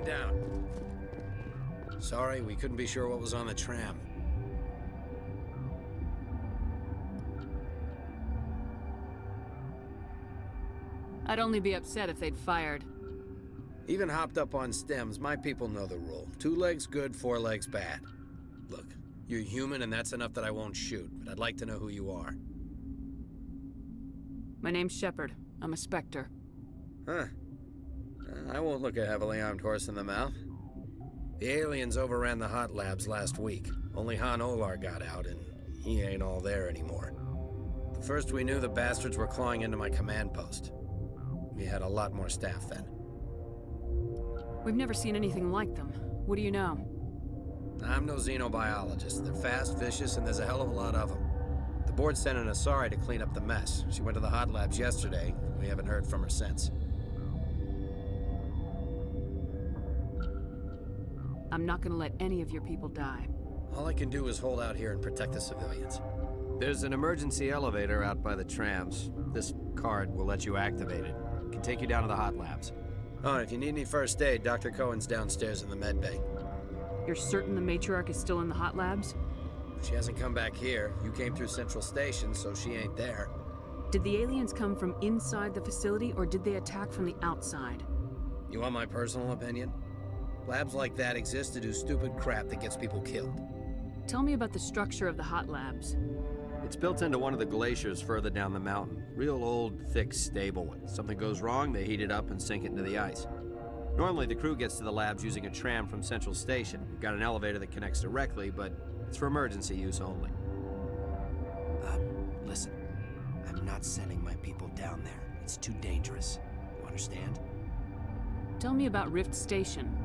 man down. Sorry, we couldn't be sure what was on the tram. I'd only be upset if they'd fired. Even hopped up on stems, my people know the rule. 2 legs good, 4 legs bad. Look, you're human and that's enough that I won't shoot, but I'd like to know who you are. My name's Shepard. I'm a Spectre. Huh. I won't look a heavily armed horse in the mouth. The aliens overran the hot labs last week. Only Han Olar got out, and he ain't all there anymore. The first we knew, the bastards were clawing into my command post. We had a lot more staff then. We've never seen anything like them. What do you know? I'm no xenobiologist. They're fast, vicious, and there's a hell of a lot of them. The board sent an Asari to clean up the mess. She went to the hot labs yesterday. We haven't heard from her since. I'm not gonna let any of your people die. All I can do is hold out here and protect the civilians. There's an emergency elevator out by the trams. This card will let you activate it. It can take you down to the hot labs. Oh, and if you need any first aid, Dr. Cohen's downstairs in the med bay. You're certain the matriarch is still in the hot labs? She hasn't come back here. You came through Central Station, so she ain't there. Did the aliens come from inside the facility, or did they attack from the outside? You want my personal opinion? Labs like that exist to do stupid crap that gets people killed. Tell me about the structure of the hot labs. It's built into one of the glaciers further down the mountain. Real old, thick, stable one. Something goes wrong, they heat it up and sink it into the ice. Normally, the crew gets to the labs using a tram from Central Station. We've got an elevator that connects directly, but it's for emergency use only. Listen. I'm not sending my people down there. It's too dangerous. You understand? Tell me about Rift Station.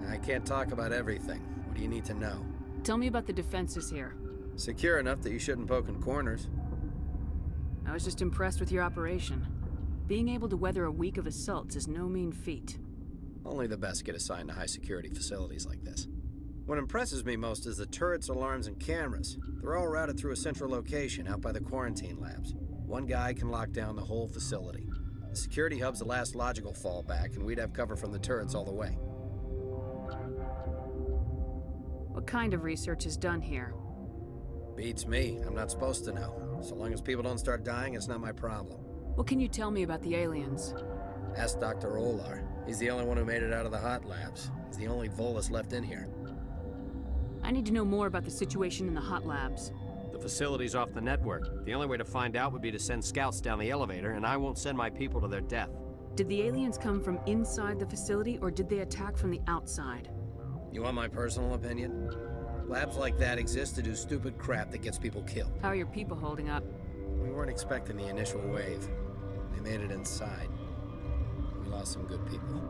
I can't talk about everything. What do you need to know? Tell me about the defenses here. Secure enough that you shouldn't poke in corners. I was just impressed with your operation. Being able to weather a week of assaults is no mean feat. Only the best get assigned to high-security facilities like this. What impresses me most is the turrets, alarms, and cameras. They're all routed through a central location out by the quarantine labs. One guy can lock down the whole facility. The security hub's the last logical fallback, and we'd have cover from the turrets all the way. What kind of research is done here? Beats me. I'm not supposed to know. So long as people don't start dying, it's not my problem. What can you tell me about the aliens? Ask Dr. Olar. He's the only one who made it out of the hot labs. He's the only Volus left in here. I need to know more about the situation in the hot labs. The facility's off the network. The only way to find out would be to send scouts down the elevator, and I won't send my people to their death. Did the aliens come from inside the facility, or did they attack from the outside? You want my personal opinion? Labs like that exist to do stupid crap that gets people killed. How are your people holding up? We weren't expecting the initial wave. They made it inside. We lost some good people.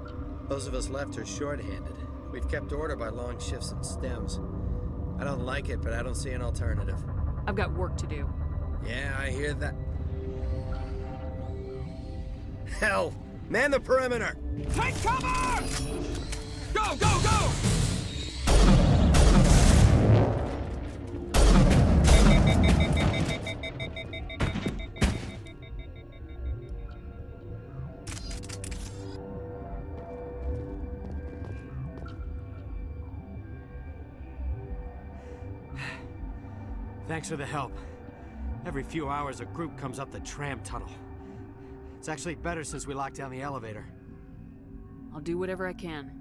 Those of us left are short-handed. We've kept order by long shifts and stems. I don't like it, but I don't see an alternative. I've got work to do. Yeah, I hear that. Hell! Man the perimeter! Take cover! Go, go, go! Thanks for the help. Every few hours, a group comes up the tram tunnel. It's actually better since we locked down the elevator. I'll do whatever I can.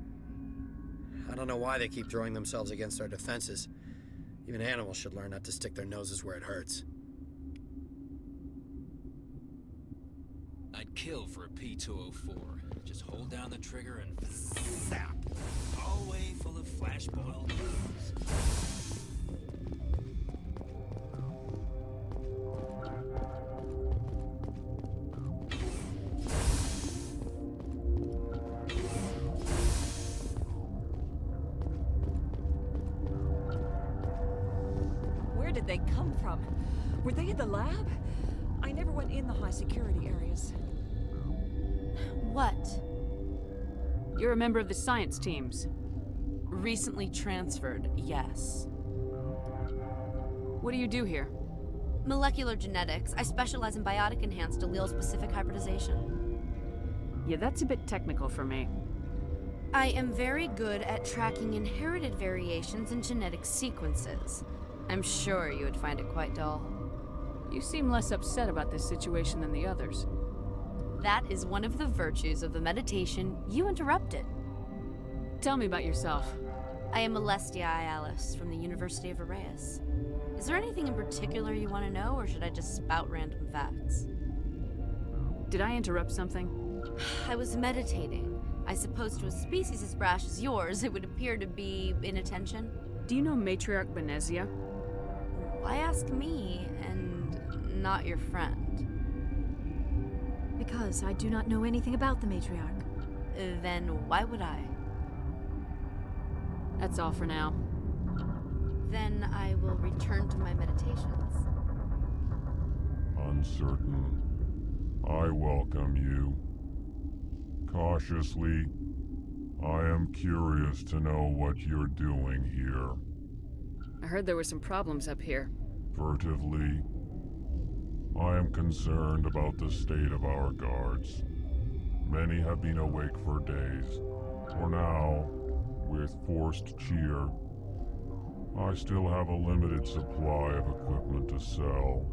I don't know why they keep throwing themselves against our defenses. Even animals should learn not to stick their noses where it hurts. I'd kill for a P-204. Just hold down the trigger and zap. Hallway full of flash-boiled bombs. Where did they come from? Were they in the lab? I never went in the high security areas. What? You're a member of the science teams. Recently transferred, yes. What do you do here? Molecular genetics. I specialize in biotic-enhanced allele-specific hybridization. Yeah, that's a bit technical for me. I am very good at tracking inherited variations in genetic sequences. I'm sure you would find it quite dull. You seem less upset about this situation than the others. That is one of the virtues of the meditation you interrupted. Tell me about yourself. I am Celestia Ialis from the University of Arraeus. Is there anything in particular you want to know, or should I just spout random facts? Did I interrupt something? I was meditating. I suppose to a species as brash as yours, it would appear to be inattention. Do you know Matriarch Benezia? Why ask me, and not your friend? Because I do not know anything about the matriarch. Then why would I? That's all for now. Then I will return to my meditations. Uncertain. I welcome you. Cautiously, I am curious to know what you're doing here. I heard there were some problems up here. Furtively, I am concerned about the state of our guards. Many have been awake for days. For now, with forced cheer, I still have a limited supply of equipment to sell.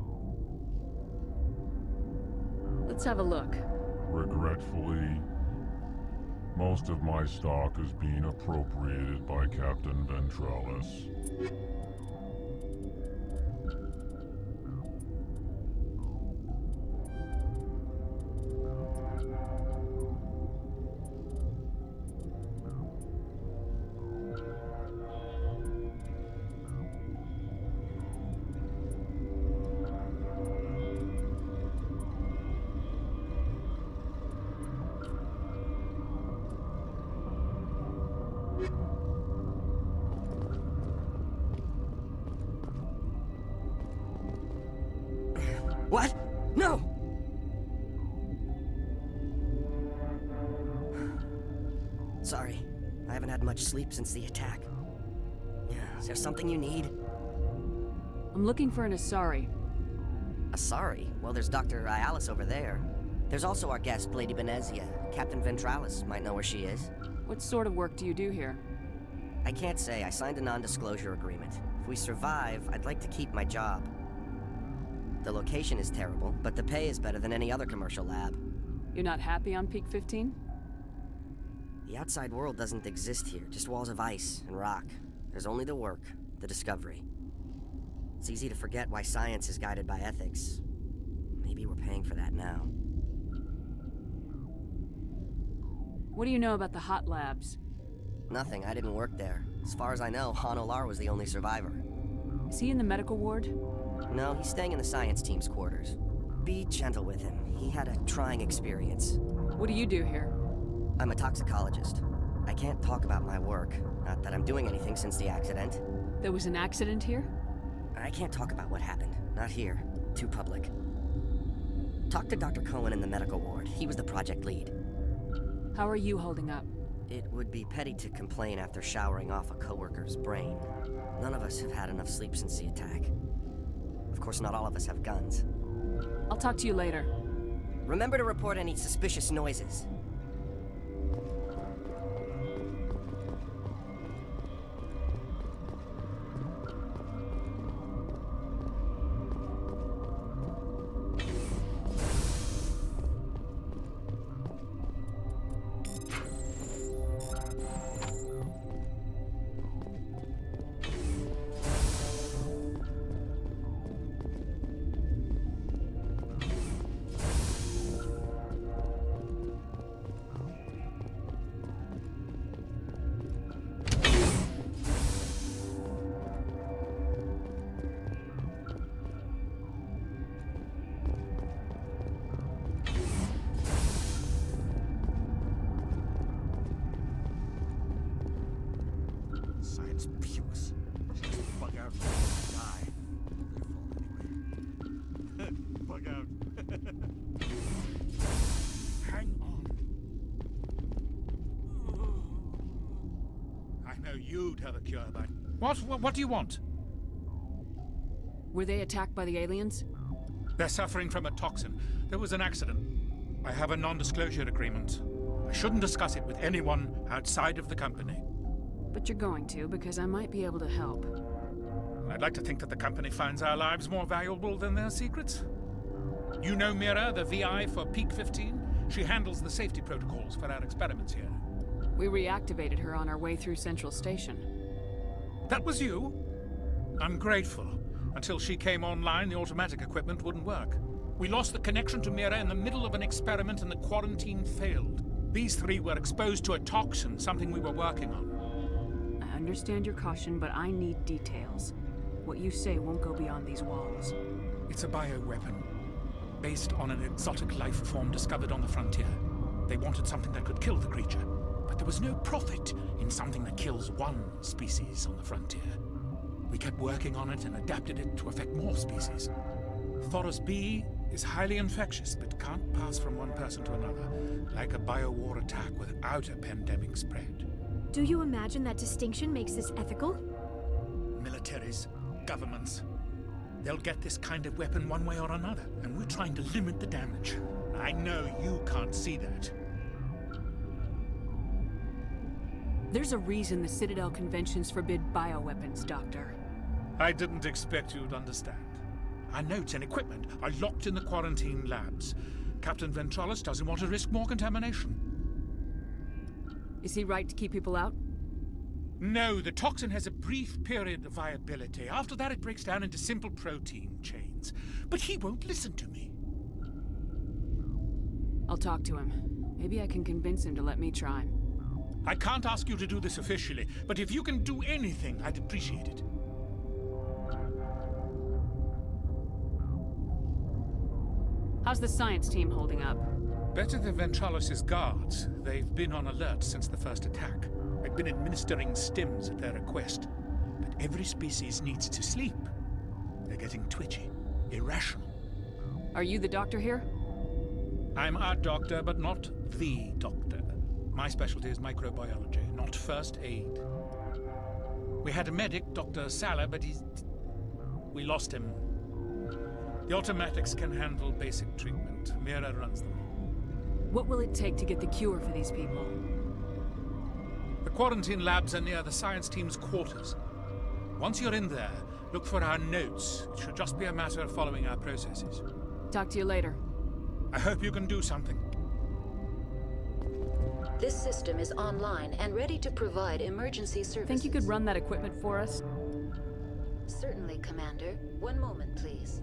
Let's have a look. Regretfully, most of my stock is being appropriated by Captain Ventralis. What? No! Sorry, I haven't had much sleep since the attack. Is there something you need? I'm looking for an Asari. Sorry. Well, there's Dr. Ialis over there. There's also our guest, Lady Benezia. Captain Ventralis might know where she is. What sort of work do you do here? I can't say. I signed a non-disclosure agreement. If we survive, I'd like to keep my job. The location is terrible, but the pay is better than any other commercial lab. You're not happy on Peak 15? The outside world doesn't exist here, just walls of ice and rock. There's only the work, the discovery. It's easy to forget why science is guided by ethics. Maybe we're paying for that now. What do you know about the hot labs? Nothing, I didn't work there. As far as I know, Han Olar was the only survivor. Is he in the medical ward? No, he's staying in the science team's quarters. Be gentle with him. He had a trying experience. What do you do here? I'm a toxicologist. I can't talk about my work. Not that I'm doing anything since the accident. There was an accident here? I can't talk about what happened. Not here. Too public. Talk to Dr. Cohen in the medical ward. He was the project lead. How are you holding up? It would be petty to complain after showering off a coworker's brain. None of us have had enough sleep since the attack. Of course, not all of us have guns. I'll talk to you later. Remember to report any suspicious noises. Science pukes. Just bug out and die. Their fault anyway. Bug out. Hang on. I know you'd have a cure, but... What do you want? Were they attacked by the aliens? They're suffering from a toxin. There was an accident. I have a non-disclosure agreement. I shouldn't discuss it with anyone outside of the company. But you're going to, because I might be able to help. I'd like to think that the company finds our lives more valuable than their secrets. You know Mira, the VI for Peak 15? She handles the safety protocols for our experiments here. We reactivated her on our way through Central Station. That was you? I'm grateful. Until she came online, the automatic equipment wouldn't work. We lost the connection to Mira in the middle of an experiment and the quarantine failed. These three were exposed to a toxin, something we were working on. I understand your caution, but I need details. What you say won't go beyond these walls. It's a bioweapon, based on an exotic life form discovered on the frontier. They wanted something that could kill the creature, but there was no profit in something that kills one species on the frontier. We kept working on it and adapted it to affect more species. Thoros B is highly infectious, but can't pass from one person to another, like a biowar attack without a pandemic spread. Do you imagine that distinction makes this ethical? Militaries, governments, they'll get this kind of weapon one way or another, and we're trying to limit the damage. I know you can't see that. There's a reason the Citadel conventions forbid bioweapons, Doctor. I didn't expect you'd understand. Our notes and equipment are locked in the quarantine labs. Captain Ventralis doesn't want to risk more contamination. Is he right to keep people out? No, the toxin has a brief period of viability. After that, it breaks down into simple protein chains. But he won't listen to me. I'll talk to him. Maybe I can convince him to let me try. I can't ask you to do this officially, but if you can do anything, I'd appreciate it. How's the science team holding up? Better than Ventralis' guards. They've been on alert since the first attack. I've been administering stims at their request. But every species needs to sleep. They're getting twitchy, irrational. Are you the doctor here? I'm a doctor, but not the doctor. My specialty is microbiology, not first aid. We had a medic, Dr. Sala, but we lost him. The automatics can handle basic treatment. Mira runs them. What will it take to get the cure for these people? The quarantine labs are near the science team's quarters. Once you're in there, look for our notes. It should just be a matter of following our processes. Talk to you later. I hope you can do something. This system is online and ready to provide emergency services. Think you could run that equipment for us? Certainly, Commander. One moment, please.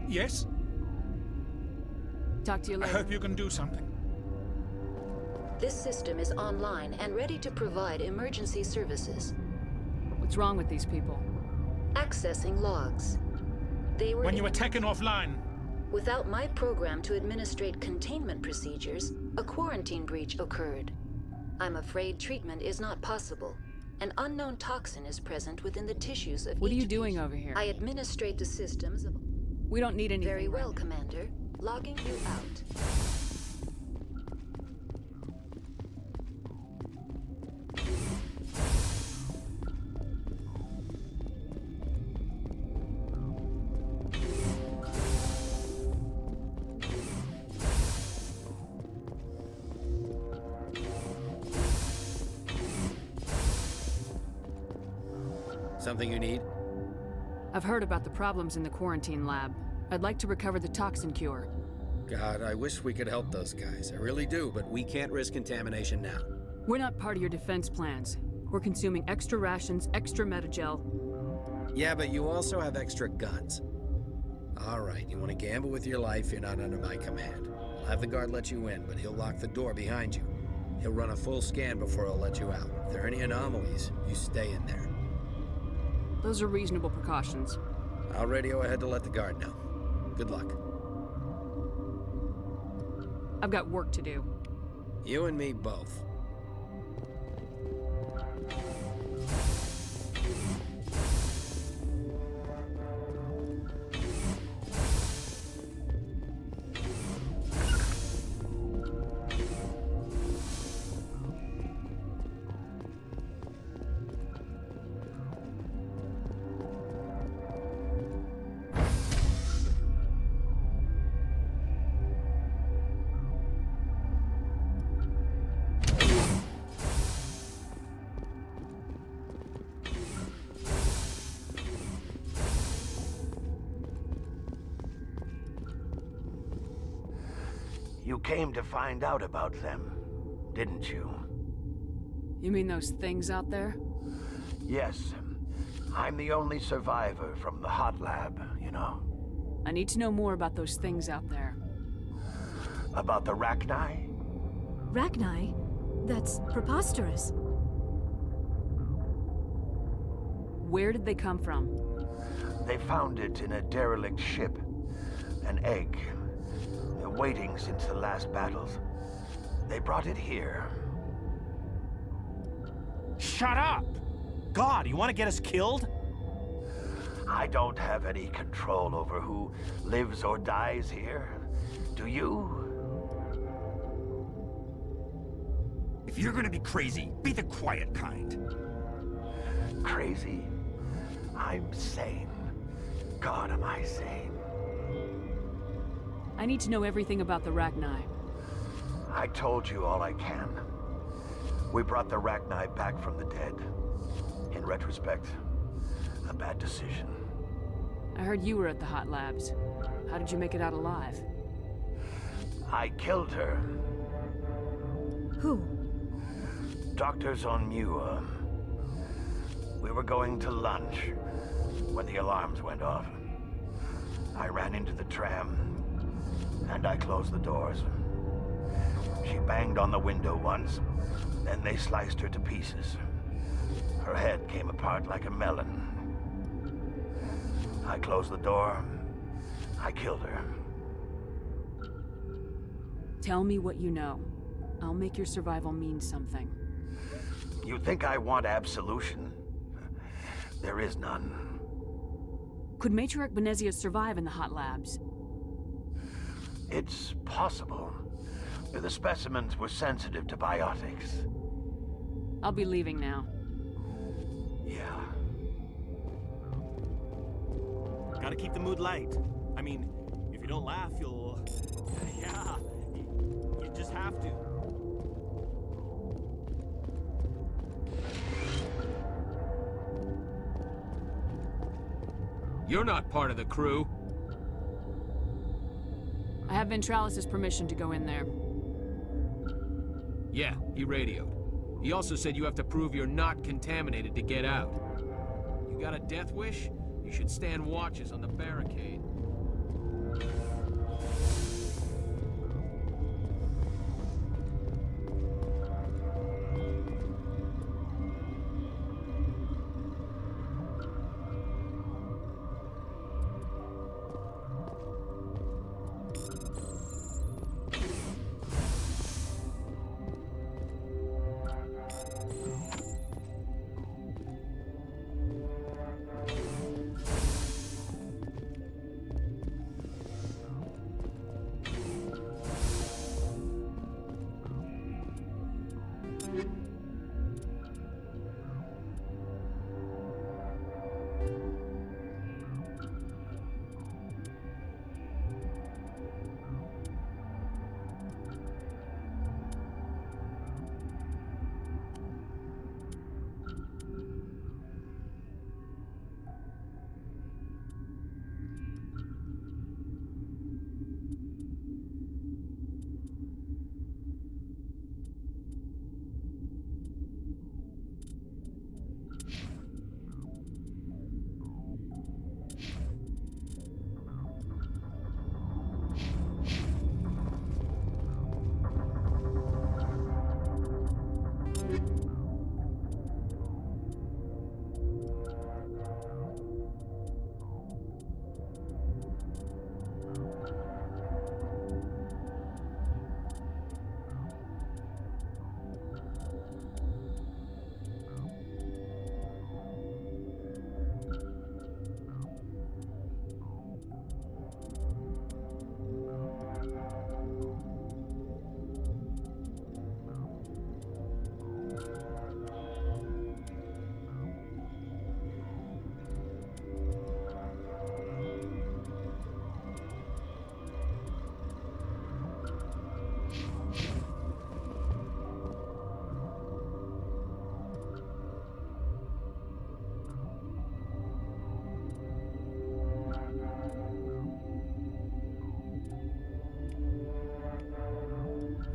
Yes? Talk to you I later. hope you can do something. This system is online and ready to provide emergency services. What's wrong with these people? Accessing logs. They were When you were taken offline, Without my program to administrate containment procedures, a quarantine breach occurred. I'm afraid treatment is not possible. An unknown toxin is present within the tissues of What are each you doing patient. over here? I administrate the systems of... We don't need anything. Very well, right now. Commander. Logging you out. Something you need? I've heard about the problems in the quarantine lab. I'd like to recover the toxin cure. God, I wish we could help those guys. I really do, but we can't risk contamination now. We're not part of your defense plans. We're consuming extra rations, extra metagel. Yeah, but you also have extra guns. All right, you want to gamble with your life, you're not under my command. I'll have the guard let you in, but he'll lock the door behind you. He'll run a full scan before he'll let you out. If there are any anomalies, you stay in there. Those are reasonable precautions. I'll radio ahead to let the guard know. Good luck. I've got work to do. You and me both. You came to find out about them, didn't you? You mean those things out there? Yes. I'm the only survivor from the hot lab, you know. I need to know more about those things out there. About the Rachni? Rachni? That's preposterous. Where did they come from? They found it in a derelict ship. An egg. Waiting since the last battles. They brought it here. Shut up! God, you want to get us killed? I don't have any control over who lives or dies here. Do you? If you're gonna be crazy, be the quiet kind. Crazy? I'm sane. God, am I sane? I need to know everything about the Rachni. I told you all I can. We brought the Rachni back from the dead. In retrospect, a bad decision. I heard you were at the hot labs. How did you make it out alive? I killed her. Who? Doctors on Muir. We were going to lunch when the alarms went off. I ran into the tram, and I closed the doors. She banged on the window once, then they sliced her to pieces. Her head came apart like a melon. I closed the door. I killed her. Tell me what you know. I'll make your survival mean something. You think I want absolution? There is none. Could Matriarch Benezia survive in the hot labs? It's possible. The specimens were sensitive to biotics. I'll be leaving now. Yeah. Gotta keep the mood light. I mean, if you don't laugh, you'll... Yeah, you just have to. You're not part of the crew. I have Ventralis' permission to go in there. Yeah, he radioed. He also said you have to prove you're not contaminated to get out. You got a death wish? You should stand watches on the barricade.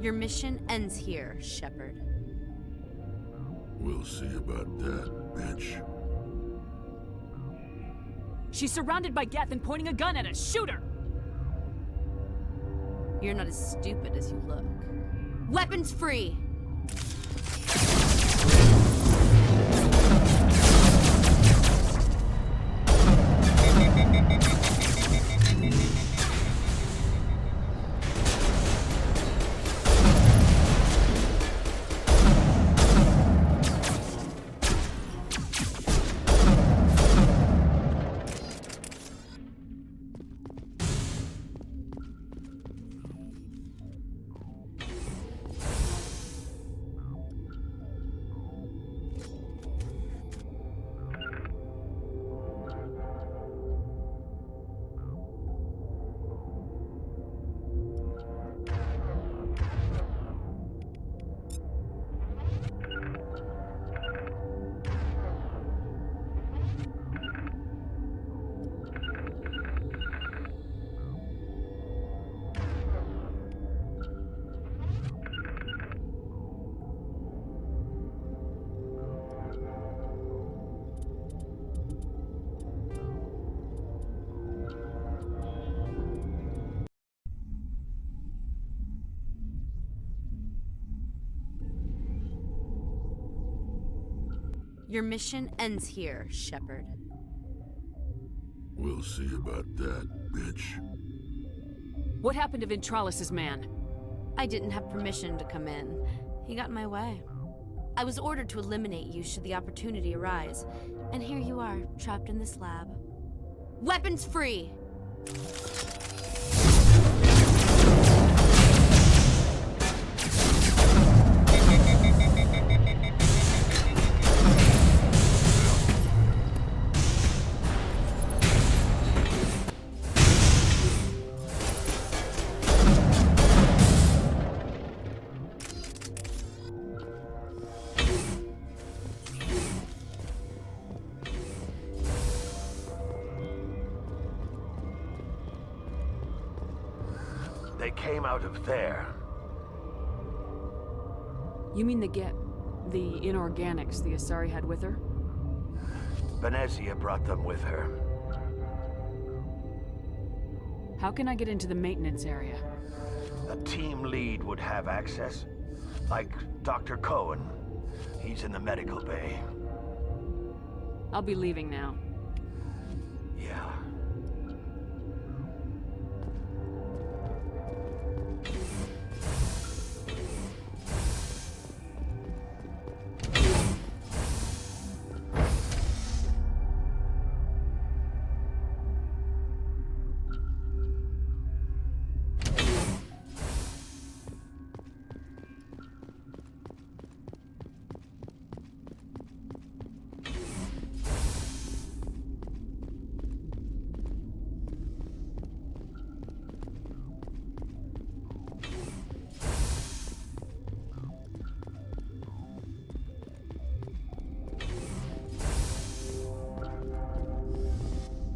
Your mission ends here, Shepard. We'll see about that, bitch. She's surrounded by Geth and pointing a gun at us. Shoot her! You're not as stupid as you look. Weapons free! Your mission ends here, Shepard. We'll see about that, bitch. What happened to Ventralis' man? I didn't have permission to come in. He got in my way. I was ordered to eliminate you should the opportunity arise. And here you are, trapped in this lab. Weapons free! They came out of there. You mean the inorganics the Asari had with her? Venezia brought them with her. How can I get into the maintenance area? A team lead would have access. Like Dr. Cohen. He's in the medical bay. I'll be leaving now. Yeah.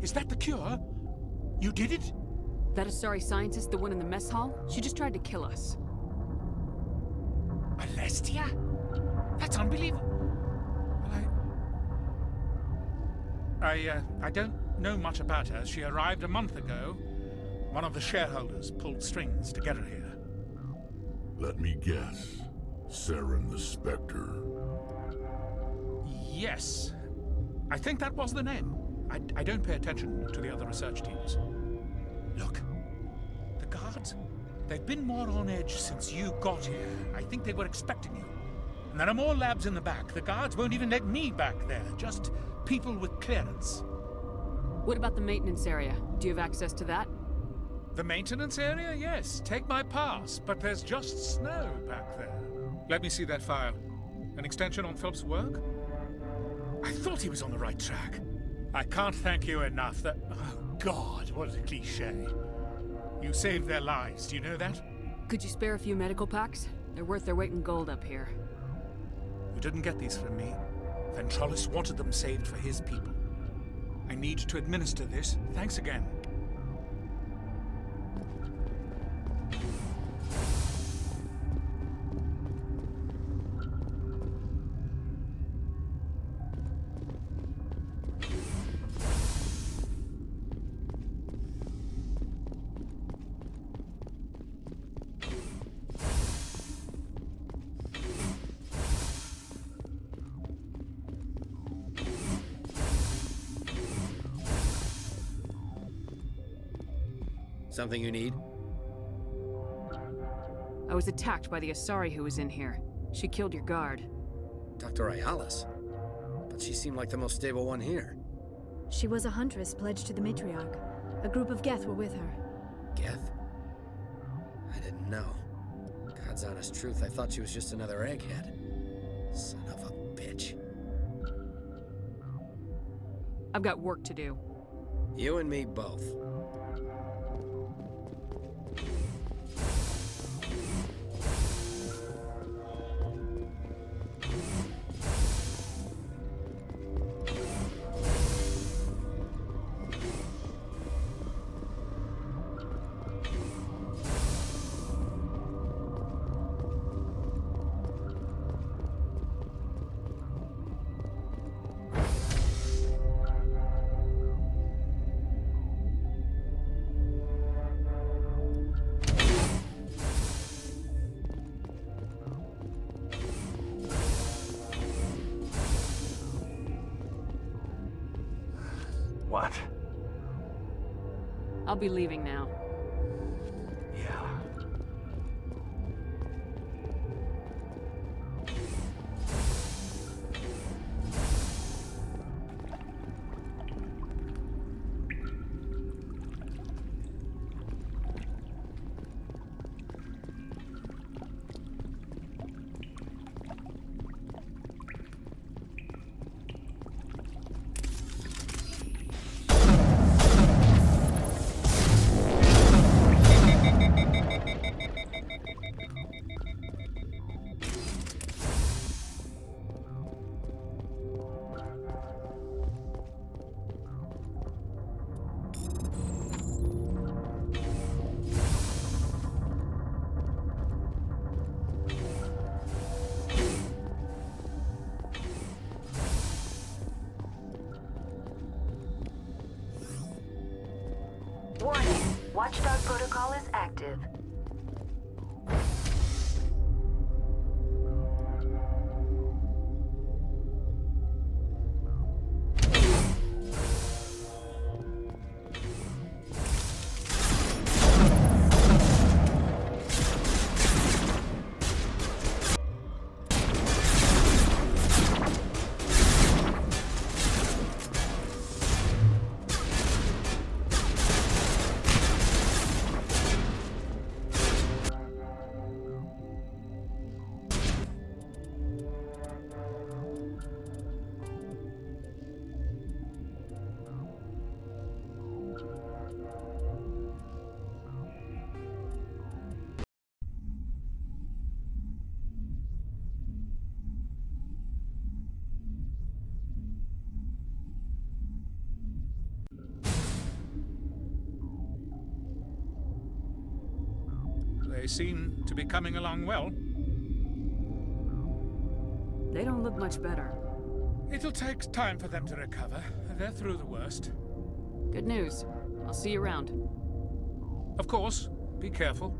Is that the cure? You did it? That Asari scientist, the one in the mess hall? She just tried to kill us. Alestia? That's unbelievable. I don't know much about her. She arrived a month ago. One of the shareholders pulled strings to get her here. Let me guess. Saren the Spectre. Yes. I think that was the name. I don't pay attention to the other research teams. Look, the guards, they've been more on edge since you got here. I think they were expecting you. And there are more labs in the back. The guards won't even let me back there, just people with clearance. What about the maintenance area? Do you have access to that? The maintenance area? Yes, take my pass, but there's just snow back there. Let me see that file. An extension on Philip's work? I thought he was on the right track. I can't thank you enough that... Oh, God, what a cliché. You saved their lives, do you know that? Could you spare a few medical packs? They're worth their weight in gold up here. You didn't get these from me. Ventralis wanted them saved for his people. I need to administer this. Thanks again. Something you need? I was attacked by the Asari who was in here. She killed your guard. Dr. Ayala's? But she seemed like the most stable one here. She was a huntress pledged to the matriarch. A group of Geth were with her. Geth? I didn't know. God's honest truth, I thought she was just another egghead. Son of a bitch. I've got work to do. You and me both. What? I'll be leaving now. Yeah. Warning. Watchdog protocol is active. They seem to be coming along well. They don't look much better. It'll take time for them to recover. They're through the worst. Good news. I'll see you around. Of course, be careful.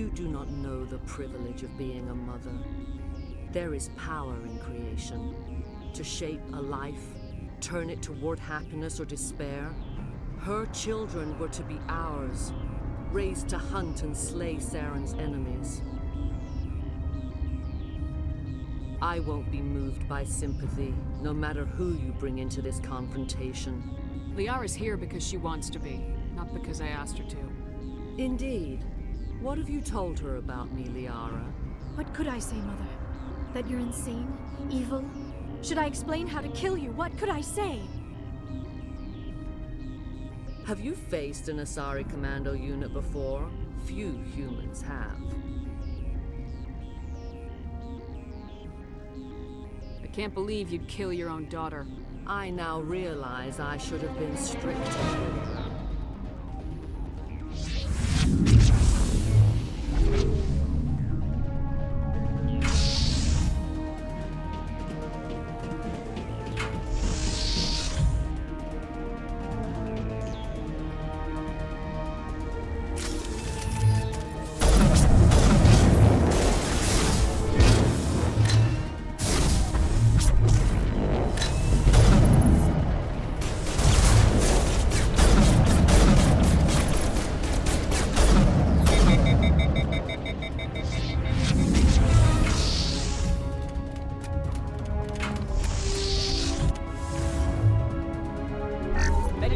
You do not know the privilege of being a mother. There is power in creation. To shape a life, turn it toward happiness or despair. Her children were to be ours, raised to hunt and slay Saren's enemies. I won't be moved by sympathy, no matter who you bring into this confrontation. Liara's here because she wants to be, not because I asked her to. Indeed. What have you told her about me, Liara? What could I say, Mother? That you're insane? Evil? Should I explain how to kill you? What could I say? Have you faced an Asari commando unit before? Few humans have. I can't believe you'd kill your own daughter. I now realize I should have been stricter with her.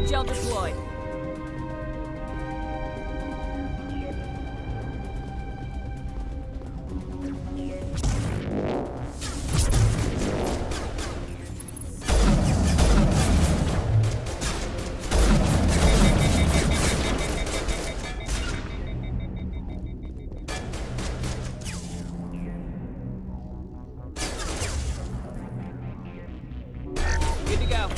Gel deployed. Good to go.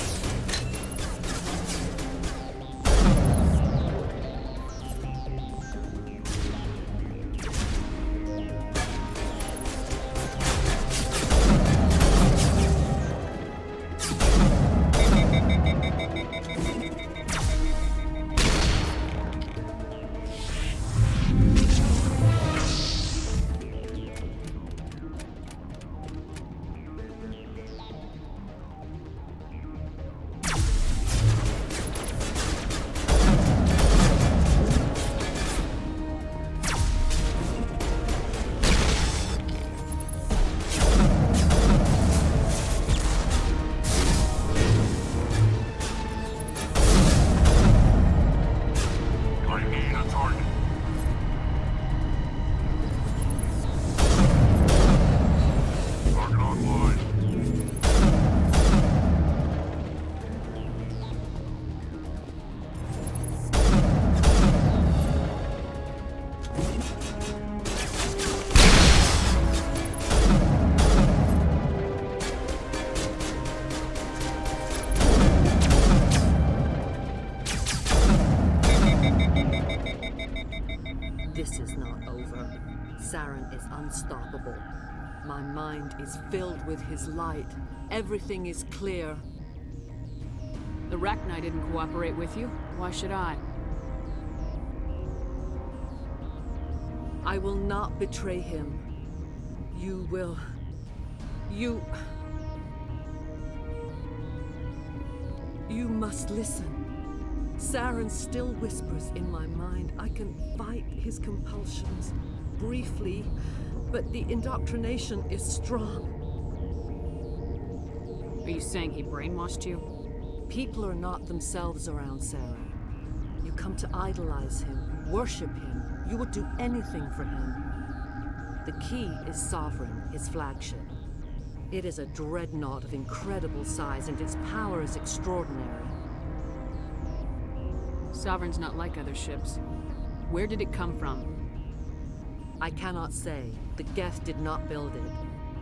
This is not over. Saren is unstoppable. My mind is filled with his light. Everything is clear. The Rachni didn't cooperate with you. Why should I? I will not betray him. You will. You must listen. Saren still whispers in my mind. I can fight his compulsions briefly, but the indoctrination is strong. Are you saying he brainwashed you? People are not themselves around Saren. You come to idolize him, worship him. You would do anything for him. The key is Sovereign, his flagship. It is a dreadnought of incredible size, and its power is extraordinary. Sovereign's not like other ships. Where did it come from? I cannot say. The Geth did not build it.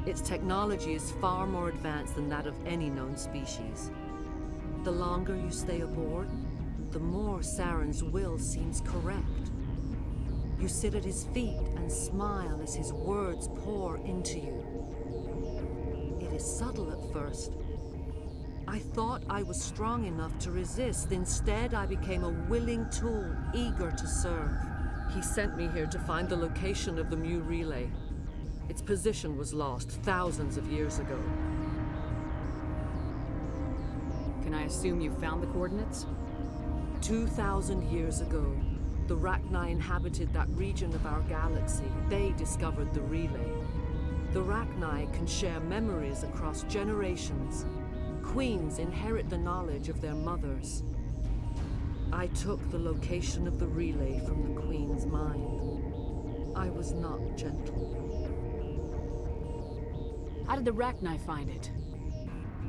Its technology is far more advanced than that of any known species. The longer you stay aboard, the more Saren's will seems correct. You sit at his feet and smile as his words pour into you. It is subtle at first. I thought I was strong enough to resist. Instead, I became a willing tool, eager to serve. He sent me here to find the location of the Mu relay. Its position was lost thousands of years ago. Can I assume you found the coordinates? 2,000 years ago, the Rachni inhabited that region of our galaxy. They discovered the relay. The Rachni can share memories across generations. Queens inherit the knowledge of their mothers. I took the location of the relay from the Queen's mind. I was not gentle. How did the Rachni find it?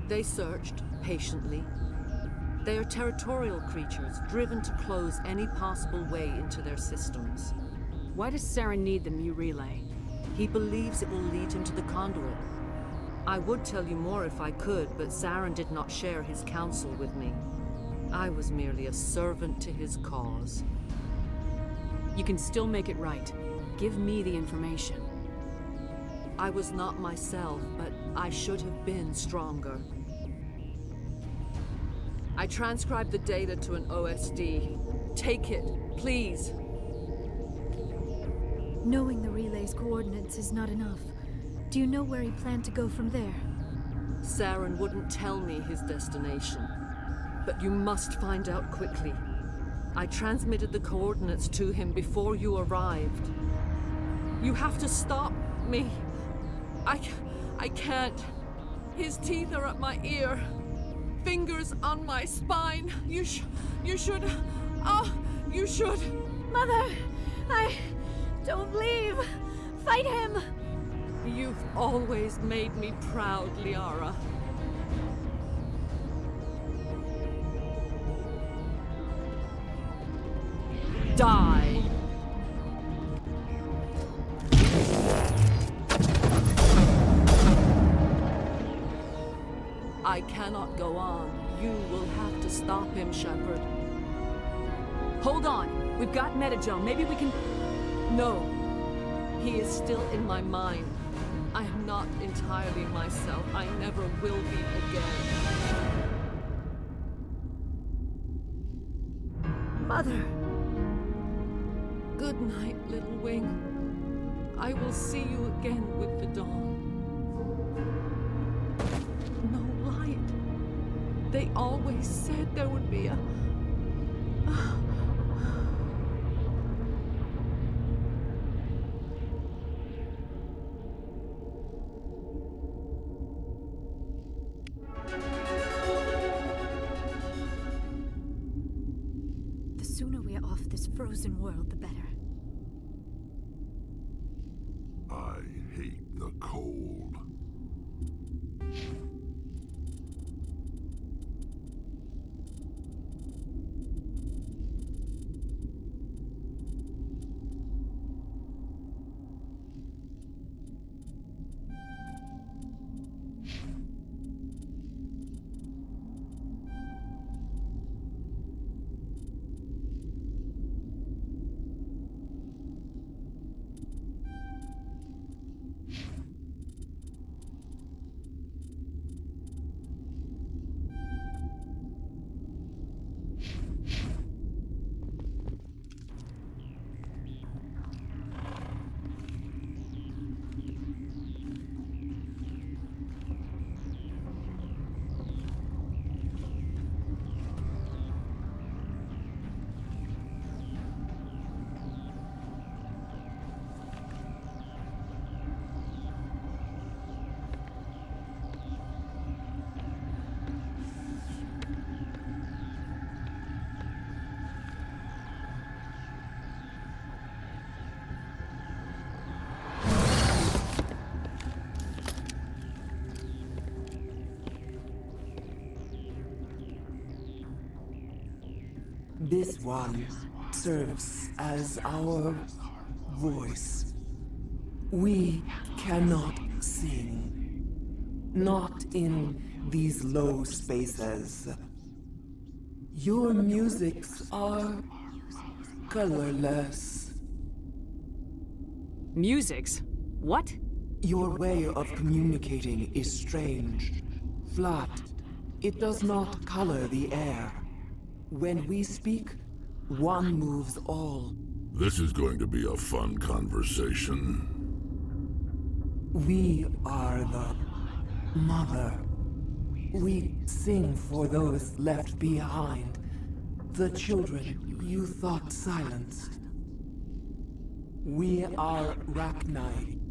They searched, patiently. They are territorial creatures, driven to close any possible way into their systems. Why does Saren need the Mu relay? He believes it will lead him to the conduit. I would tell you more if I could, but Saren did not share his counsel with me. I was merely a servant to his cause. You can still make it right. Give me the information. I was not myself, but I should have been stronger. I transcribed the data to an OSD. Take it, please. Knowing the relay's coordinates is not enough. Do you know where he planned to go from there? Saren wouldn't tell me his destination. But you must find out quickly. I transmitted the coordinates to him before you arrived. You have to stop me. I can't. His teeth are at my ear. Fingers on my spine. You should. Oh, you should. Mother, don't leave. Fight him. You've always made me proud, Liara. Die! I cannot go on. You will have to stop him, Shepard. Hold on! We've got Metagel. Maybe we can... No. He is still in my mind. I am not entirely myself. I never will be again. Mother! Good night, little wing. I will see you again with the dawn. No light. They always said there would be a... The sooner we are off this frozen world, the better. I hate the cold. This one serves as our voice. We cannot sing. Not in these low spaces. Your musics are colorless. Musics? What? Your way of communicating is strange. Flat. It does not color the air. When we speak, one moves all. This is going to be a fun conversation. We are the Mother. We sing for those left behind. The children you thought silenced. We are Rachni.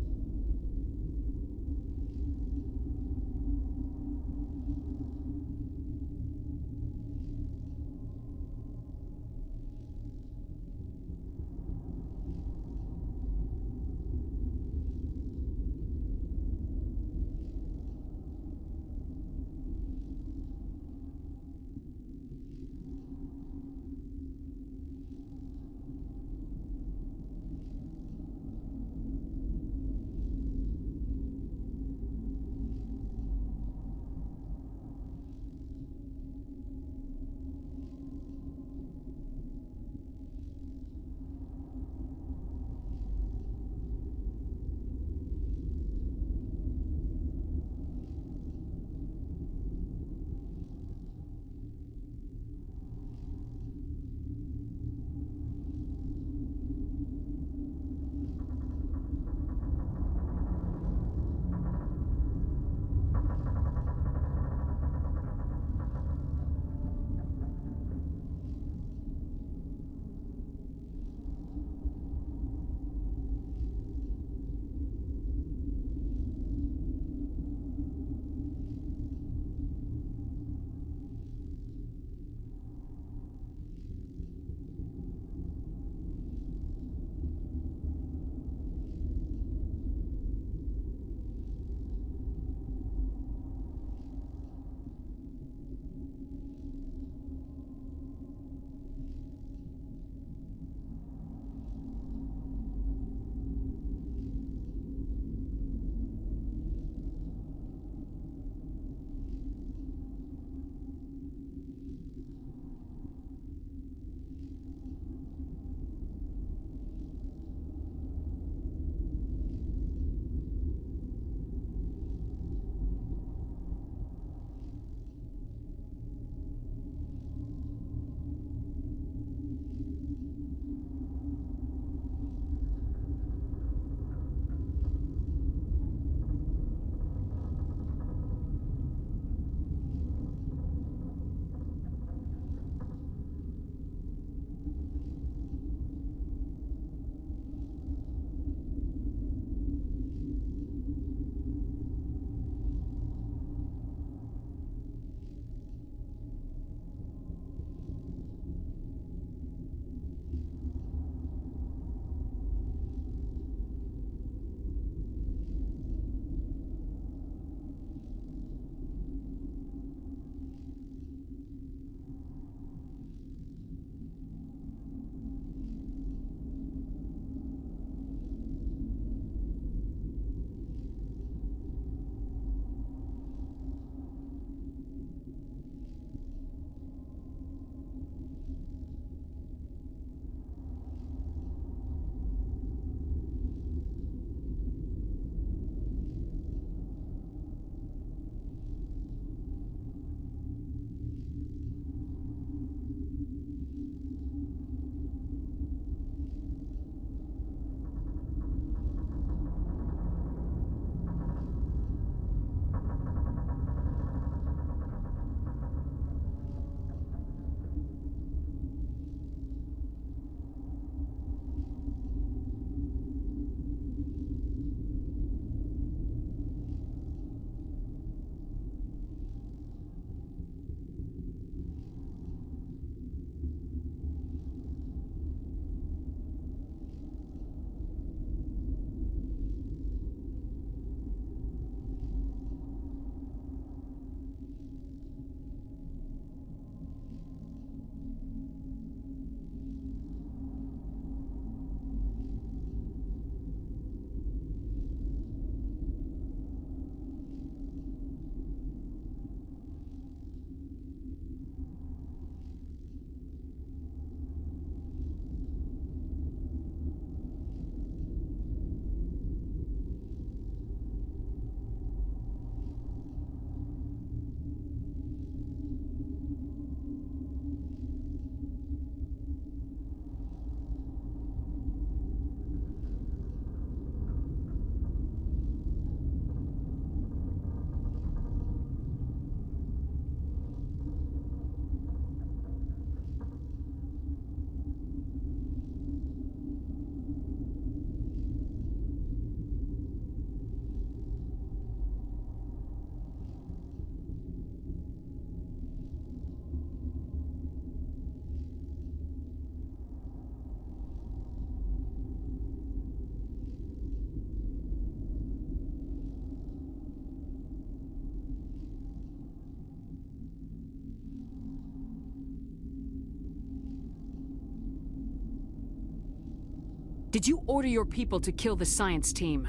Did you order your people to kill the science team?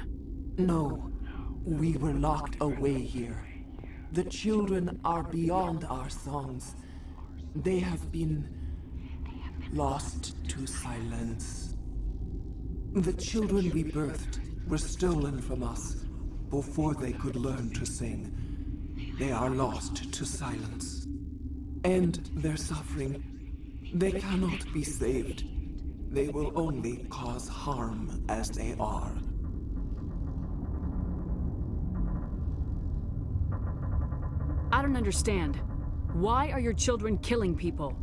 No. We were locked away here. The children are beyond our songs. They have been lost to silence. The children we birthed were stolen from us before they could learn to sing. They are lost to silence. And their suffering, they cannot be saved. They will only cause harm as they are. I don't understand. Why are your children killing people?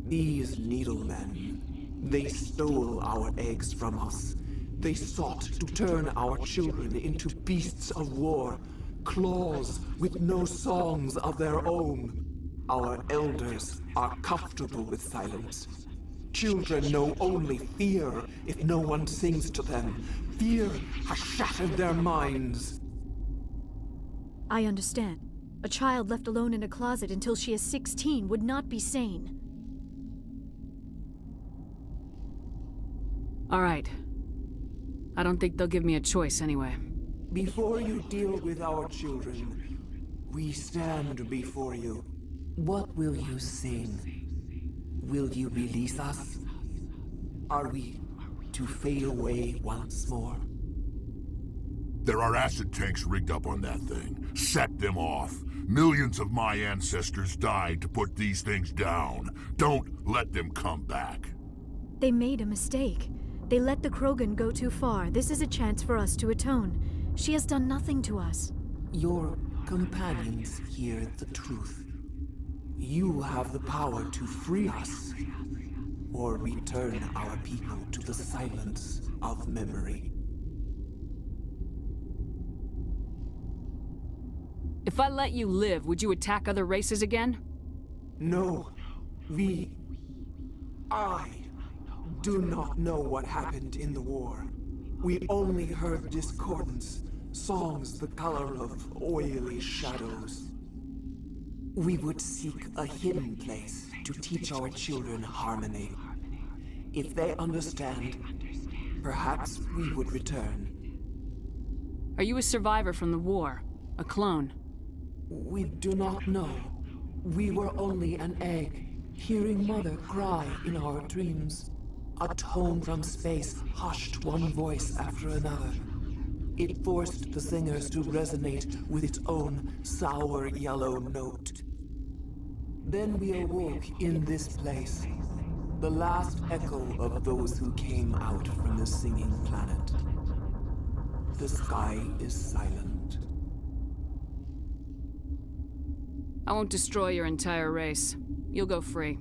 These needlemen, they stole our eggs from us. They sought to turn our children into beasts of war, claws with no songs of their own. Our elders are comfortable with silence. Children know only fear if no one sings to them. Fear has shattered their minds. I understand. A child left alone in a closet until she is 16 would not be sane. All right. I don't think they'll give me a choice anyway. Before you deal with our children, we stand before you. What will you sing? Will you release us? Are we to fade away once more? There are acid tanks rigged up on that thing. Set them off. Millions of my ancestors died to put these things down. Don't let them come back. They made a mistake. They let the Krogan go too far. This is a chance for us to atone. She has done nothing to us. Your companions hear the truth. You have the power to free us, or return our people to the silence of memory. If I let you live, would you attack other races again? No. I do not know what happened in the war. We only heard discordance, songs the color of oily shadows. We would seek a hidden place to teach our children harmony. If they understand, perhaps we would return. Are you a survivor from the war? A clone? We do not know. We were only an egg, hearing Mother cry in our dreams. A tone from space hushed one voice after another. It forced the singers to resonate with its own sour yellow note. Then we awoke in this place, the last echo of those who came out from the singing planet. The sky is silent. I won't destroy your entire race. You'll go free.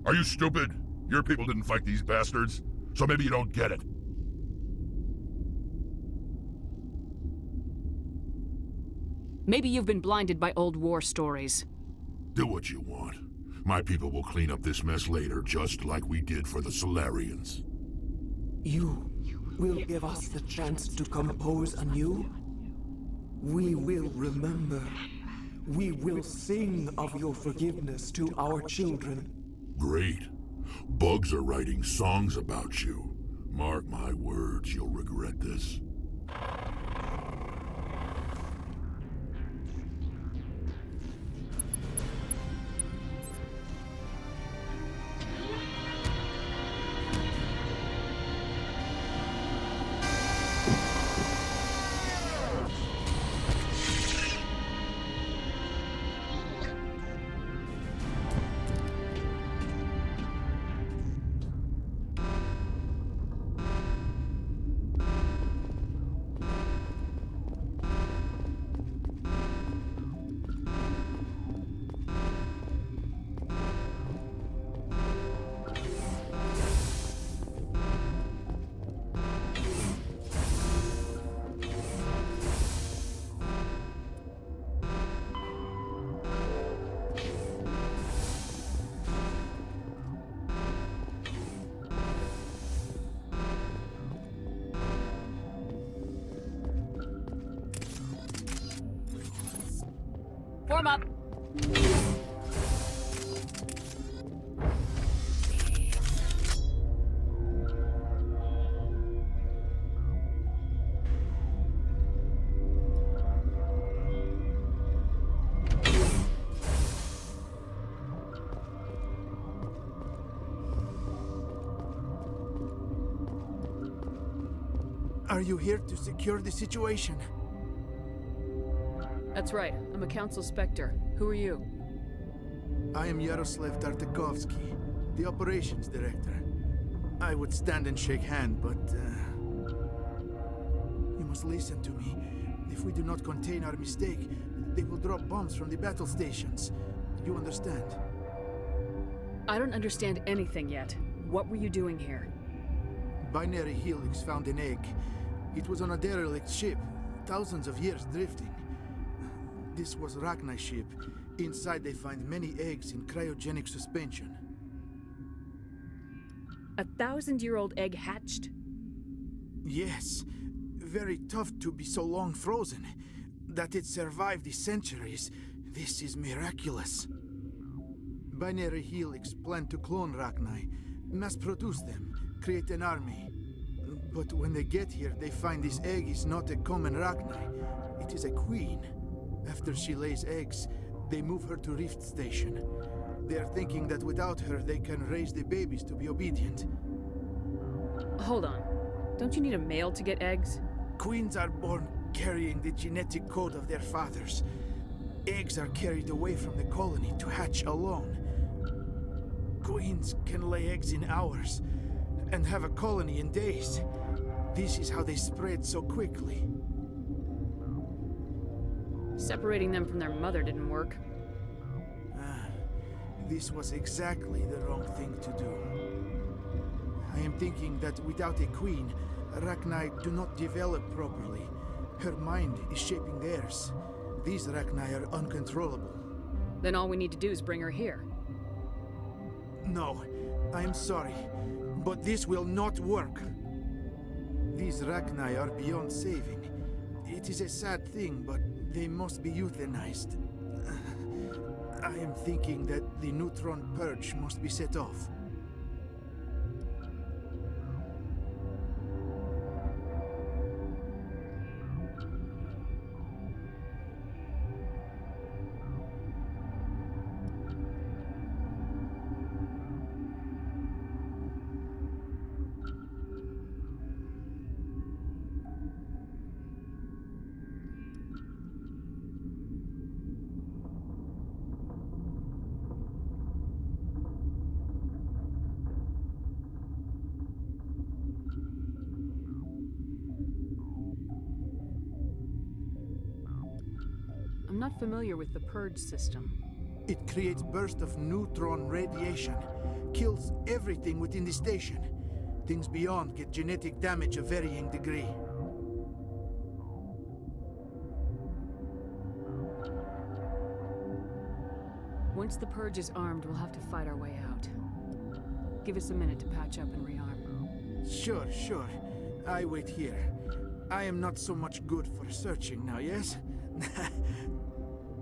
Are you stupid? Your people didn't fight these bastards, so maybe you don't get it. Maybe you've been blinded by old war stories. Do what you want. My people will clean up this mess later, just like we did for the Solarians. You will give us the chance to compose anew? We will remember. We will sing of your forgiveness to our children. Great. Bugs are writing songs about you. Mark my words, you'll regret this. Form up. Are you here to secure the situation? That's right. I'm a Council Spectre. Who are you? I am Yaroslav Tartakovsky, the operations director. I would stand and shake hand, but you must listen to me. If we do not contain our mistake, they will drop bombs from the battle stations. You understand? I don't understand anything yet. What were you doing here? Binary Helix found an egg. It was on a derelict ship, thousands of years drifting. This was Rachni's ship. Inside they find many eggs in cryogenic suspension. A 1,000-year-old egg hatched? Yes. Very tough to be so long frozen. That it survived the centuries, this is miraculous. Binary Helix planned to clone Rachni, mass-produce them, create an army. But when they get here, they find this egg is not a common Rachni. It is a queen. After she lays eggs, they move her to Rift Station. They are thinking that without her, they can raise the babies to be obedient. Hold on. Don't you need a male to get eggs? Queens are born carrying the genetic code of their fathers. Eggs are carried away from the colony to hatch alone. Queens can lay eggs in hours and have a colony in days. This is how they spread so quickly. Separating them from their mother didn't work. This was exactly the wrong thing to do. I am thinking that without a queen, Rachni do not develop properly. Her mind is shaping theirs. These Rachni are uncontrollable. Then all we need to do is bring her here. No, I am sorry, but this will not work. These Rachni are beyond saving. It is a sad thing, but they must be euthanized. I am thinking that the neutron purge must be set off. I'm not familiar with the purge system. It creates bursts of neutron radiation, kills everything within the station. Things beyond get genetic damage of varying degree. Once the purge is armed, we'll have to fight our way out. Give us a minute to patch up and rearm. Sure. I wait here. I am not so much good for searching now, yes?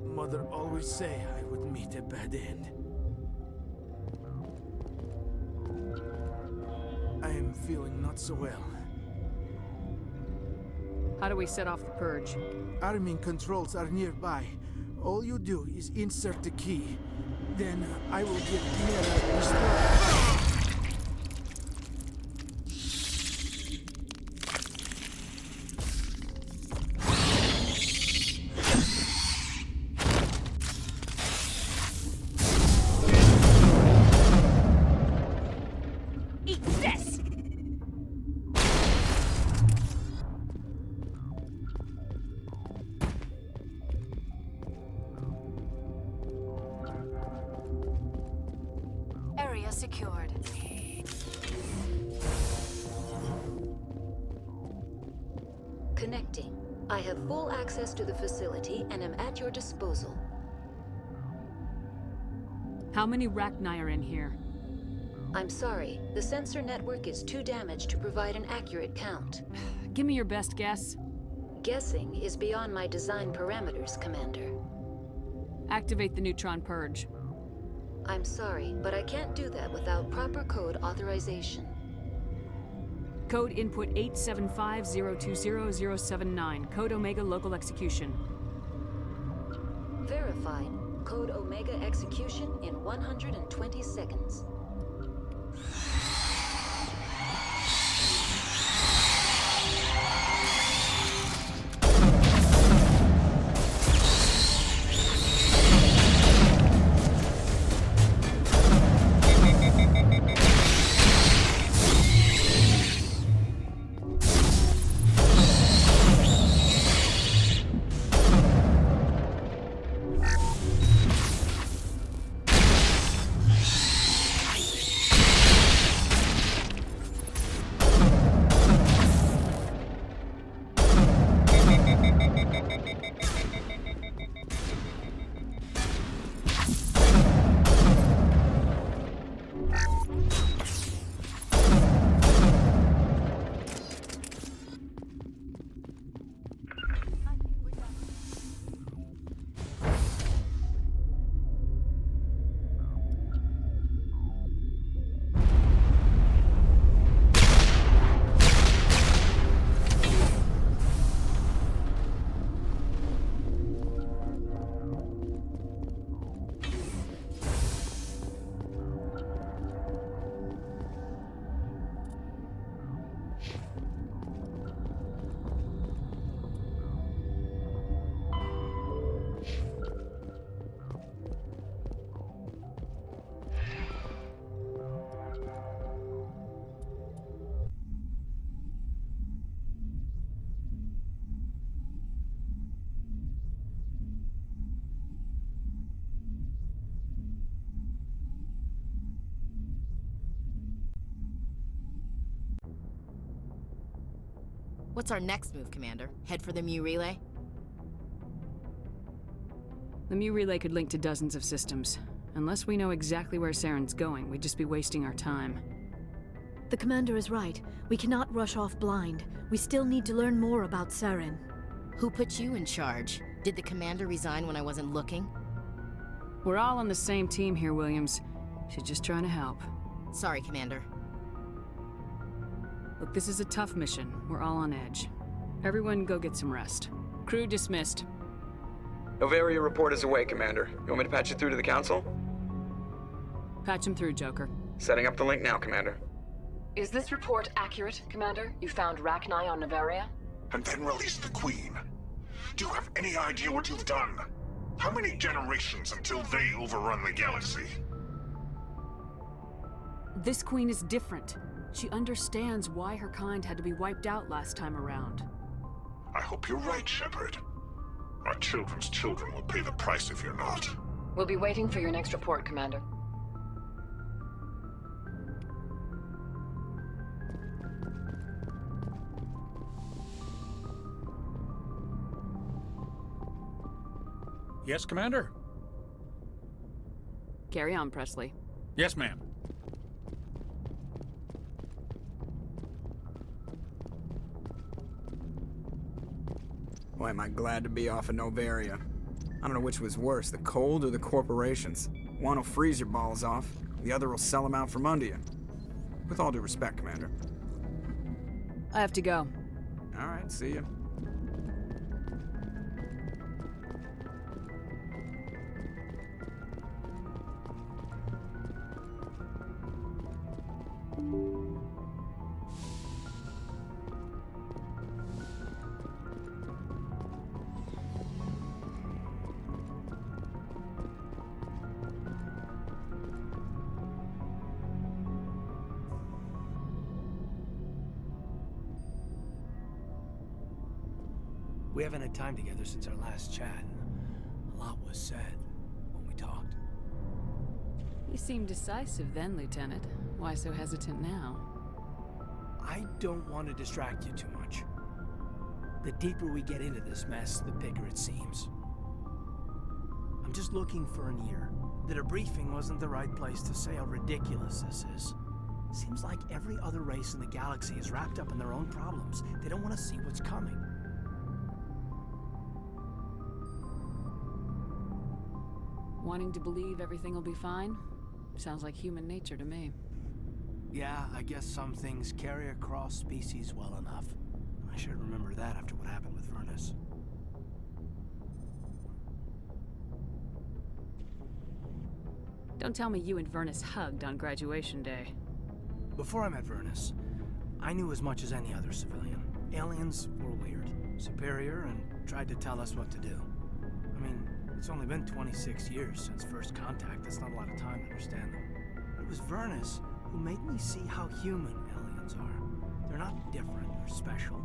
Mother always say I would meet a bad end. I am feeling not so well. How do we set off the purge? Arming controls are nearby. All you do is insert the key. Then I will give Mira the start. Area secured. Connecting. I have full access to the facility and am at your disposal. How many Rachni are in here? I'm sorry. The sensor network is too damaged to provide an accurate count. Give me your best guess. Guessing is beyond my design parameters, Commander. Activate the neutron purge. I'm sorry, but I can't do that without proper code authorization. Code input 875020079. Code Omega local execution. Verified. Code Omega execution in 120 seconds. What's our next move, Commander? Head for the Mu relay? The Mu relay could link to dozens of systems. Unless we know exactly where Saren's going, we'd just be wasting our time. The commander is right. We cannot rush off blind. We still need to learn more about Saren. Who put you in charge? Did the commander resign when I wasn't looking? We're all on the same team here, Williams. She's just trying to help. Sorry, Commander. Look, this is a tough mission. We're all on edge. Everyone go get some rest. Crew dismissed. Novaria report is away, Commander. You want me to patch it through to the Council? Patch him through, Joker. Setting up the link now, Commander. Is this report accurate, Commander? You found Rachni on Novaria? And then released the Queen. Do you have any idea what you've done? How many generations until they overrun the galaxy? This queen is different. She understands why her kind had to be wiped out last time around. I hope you're right, Shepard. Our children's children will pay the price if you're not. We'll be waiting for your next report, Commander. Yes, Commander? Carry on, Presley. Yes, ma'am. Boy, am I glad to be off of Novaria. I don't know which was worse, the cold or the corporations. One will freeze your balls off, the other will sell them out from under you. With all due respect, Commander. I have to go. All right, see ya. We haven't had time together since our last chat. A lot was said when we talked. You seemed decisive then, Lieutenant. Why so hesitant now? I don't want to distract you too much. The deeper we get into this mess, the bigger it seems. I'm just looking for an ear. That a briefing wasn't the right place to say how ridiculous this is. Seems like every other race in the galaxy is wrapped up in their own problems. They don't want to see what's coming. Wanting to believe everything will be fine? Sounds like human nature to me. Yeah, I guess some things carry across species well enough. I should remember that after what happened with Vernus. Don't tell me you and Vernus hugged on graduation day. Before I met Vernus, I knew as much as any other civilian. Aliens were weird, superior, and tried to tell us what to do. I mean, it's only been 26 years since first contact. That's not a lot of time to understand them. But it was Vernus who made me see how human aliens are. They're not different or special.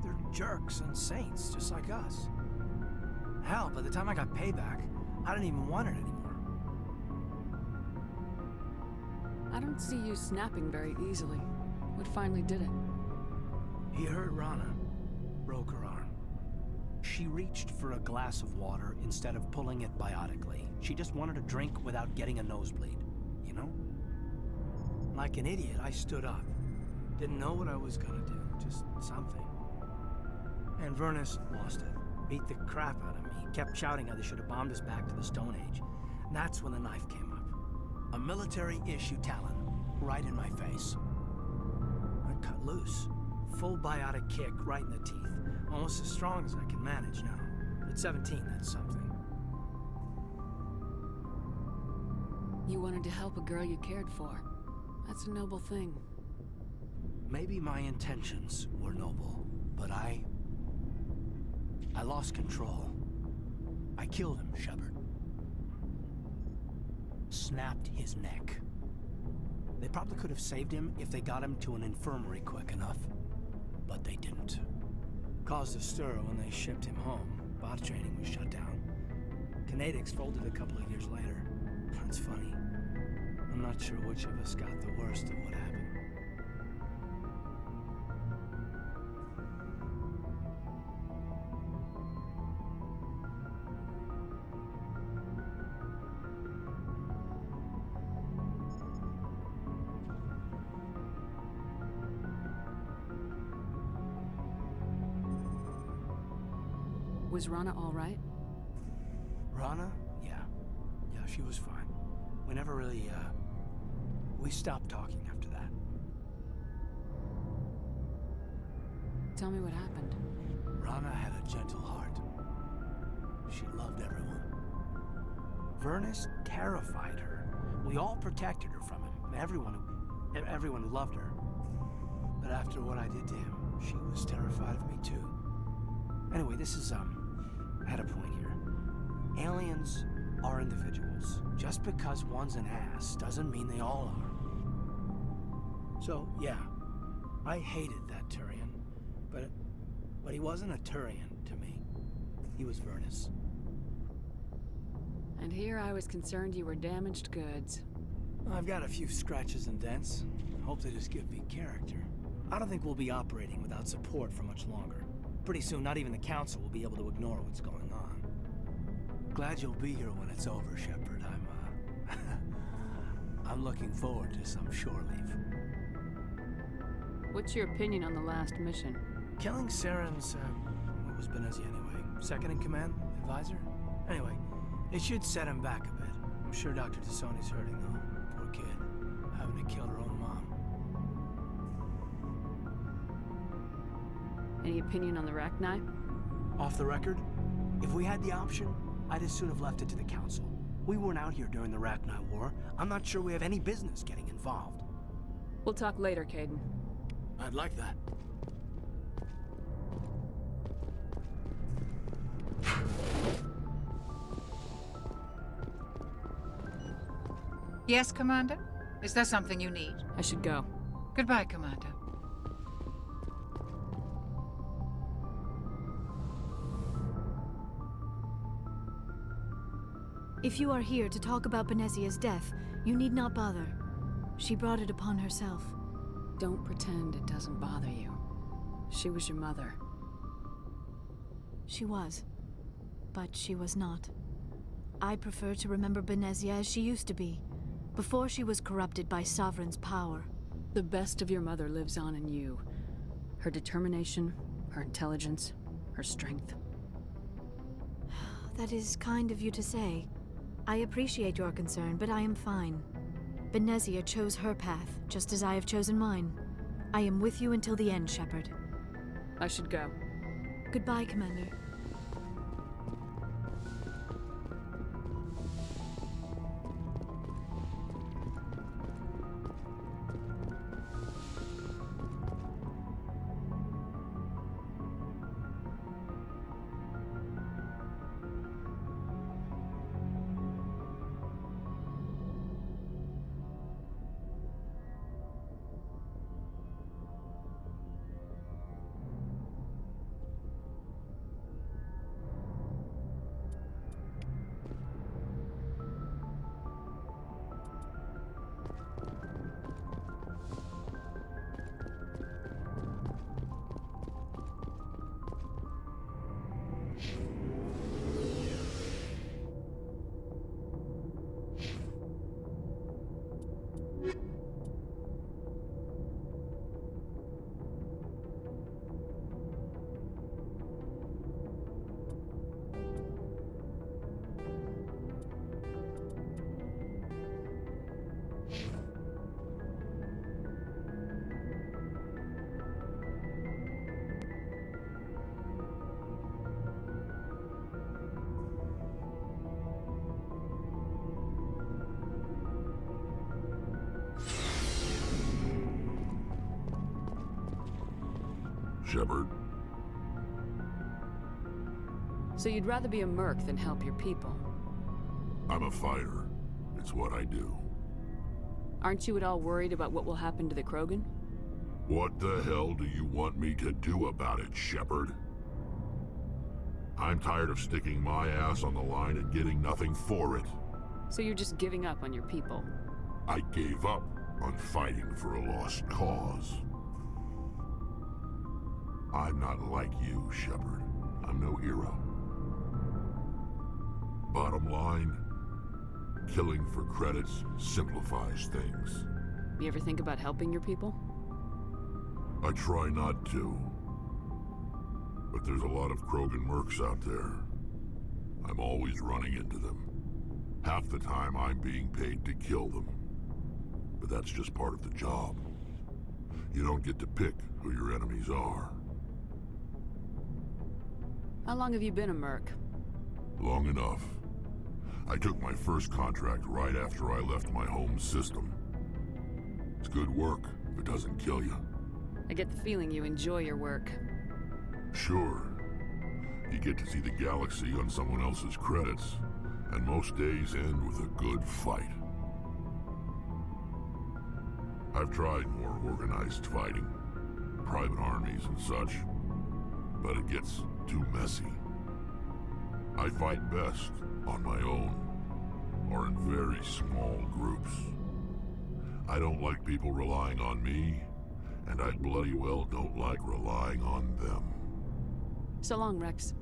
They're jerks and saints, just like us. Hell, by the time I got payback, I didn't even want it anymore. I don't see you snapping very easily. What finally did it? He hurt Rana, broke her arm. She reached for a glass of water instead of pulling it biotically. She just wanted a drink without getting a nosebleed, you know? Like an idiot, I stood up. Didn't know what I was gonna do, just something. And Vernus lost it. Beat the crap out of me. Kept shouting how they should have bombed us back to the Stone Age. And that's when the knife came up. A military-issue talon, right in my face. I cut loose. Full biotic kick right in the teeth. Almost as strong as I can manage now. At 17, that's something. You wanted to help a girl you cared for. That's a noble thing. maybe my intentions were noble, but I lost control. I killed him, Shepard. Snapped his neck. They probably could have saved him if they got him to an infirmary quick enough, but they didn't. Caused a stir when they shipped him home. Bot training was shut down. Kinetics folded a couple of years later. It's funny. I'm not sure which of us got the worst of what happened. Was Rana all right? Rana? Yeah. Yeah, she was fine. We never really, we stopped talking after that. Tell me what happened. Rana had a gentle heart. She loved everyone. Vernus terrified her. We all protected her from him, and everyone who loved her. But after what I did to him, she was terrified of me too. Anyway, this is, I had a point here. Aliens are individuals. Just because one's an ass doesn't mean they all are. So, yeah, I hated that Turian, but he wasn't a Turian to me. He was Vernus. And here I was concerned you were damaged goods. I've got a few scratches and dents. Hope they just give me character. I don't think we'll be operating without support for much longer. Pretty soon, not even the Council will be able to ignore what's going on. Glad you'll be here when it's over, Shepard. I'm looking forward to some shore leave. What's your opinion on the last mission? Killing Saren's, what was Benezia anyway? Second in command? Advisor? Anyway, it should set him back a bit. I'm sure Dr. Tassoni's hurting, though. Poor kid. Having to kill her own mom. Any opinion on the Rachni? Off the record, if we had the option, I'd as soon have left it to the Council. We weren't out here during the Rachni War. I'm not sure we have any business getting involved. We'll talk later, Caden. I'd like that. Yes, Commander? Is there something you need? I should go. Goodbye, Commander. If you are here to talk about Benezia's death, you need not bother. She brought it upon herself. Don't pretend it doesn't bother you. She was your mother. She was. But she was not. I prefer to remember Benezia as she used to be, before she was corrupted by Sovereign's power. The best of your mother lives on in you. Her determination, her intelligence, her strength. That is kind of you to say. I appreciate your concern, but I am fine. Benezia chose her path, just as I have chosen mine. I am with you until the end, Shepard. I should go. Goodbye, Commander. Shepard. So you'd rather be a merc than help your people? I'm a fighter. It's what I do. Aren't you at all worried about what will happen to the Krogan? What the hell do you want me to do about it, Shepard? I'm tired of sticking my ass on the line and getting nothing for it. So you're just giving up on your people? I gave up on fighting for a lost cause. I'm not like you, Shepard. I'm no hero. Bottom line, killing for credits simplifies things. You ever think about helping your people? I try not to. But there's a lot of Krogan mercs out there. I'm always running into them. Half the time I'm being paid to kill them. But that's just part of the job. You don't get to pick who your enemies are. How long have you been a merc? Long enough. I took my first contract right after I left my home system. It's good work if it doesn't kill you. I get the feeling you enjoy your work. Sure. You get to see the galaxy on someone else's credits, and most days end with a good fight. I've tried more organized fighting, private armies and such, but it gets too messy. I fight best on my own, or in very small groups. I don't like people relying on me, and I bloody well don't like relying on them. So long, Rex.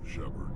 Shepard.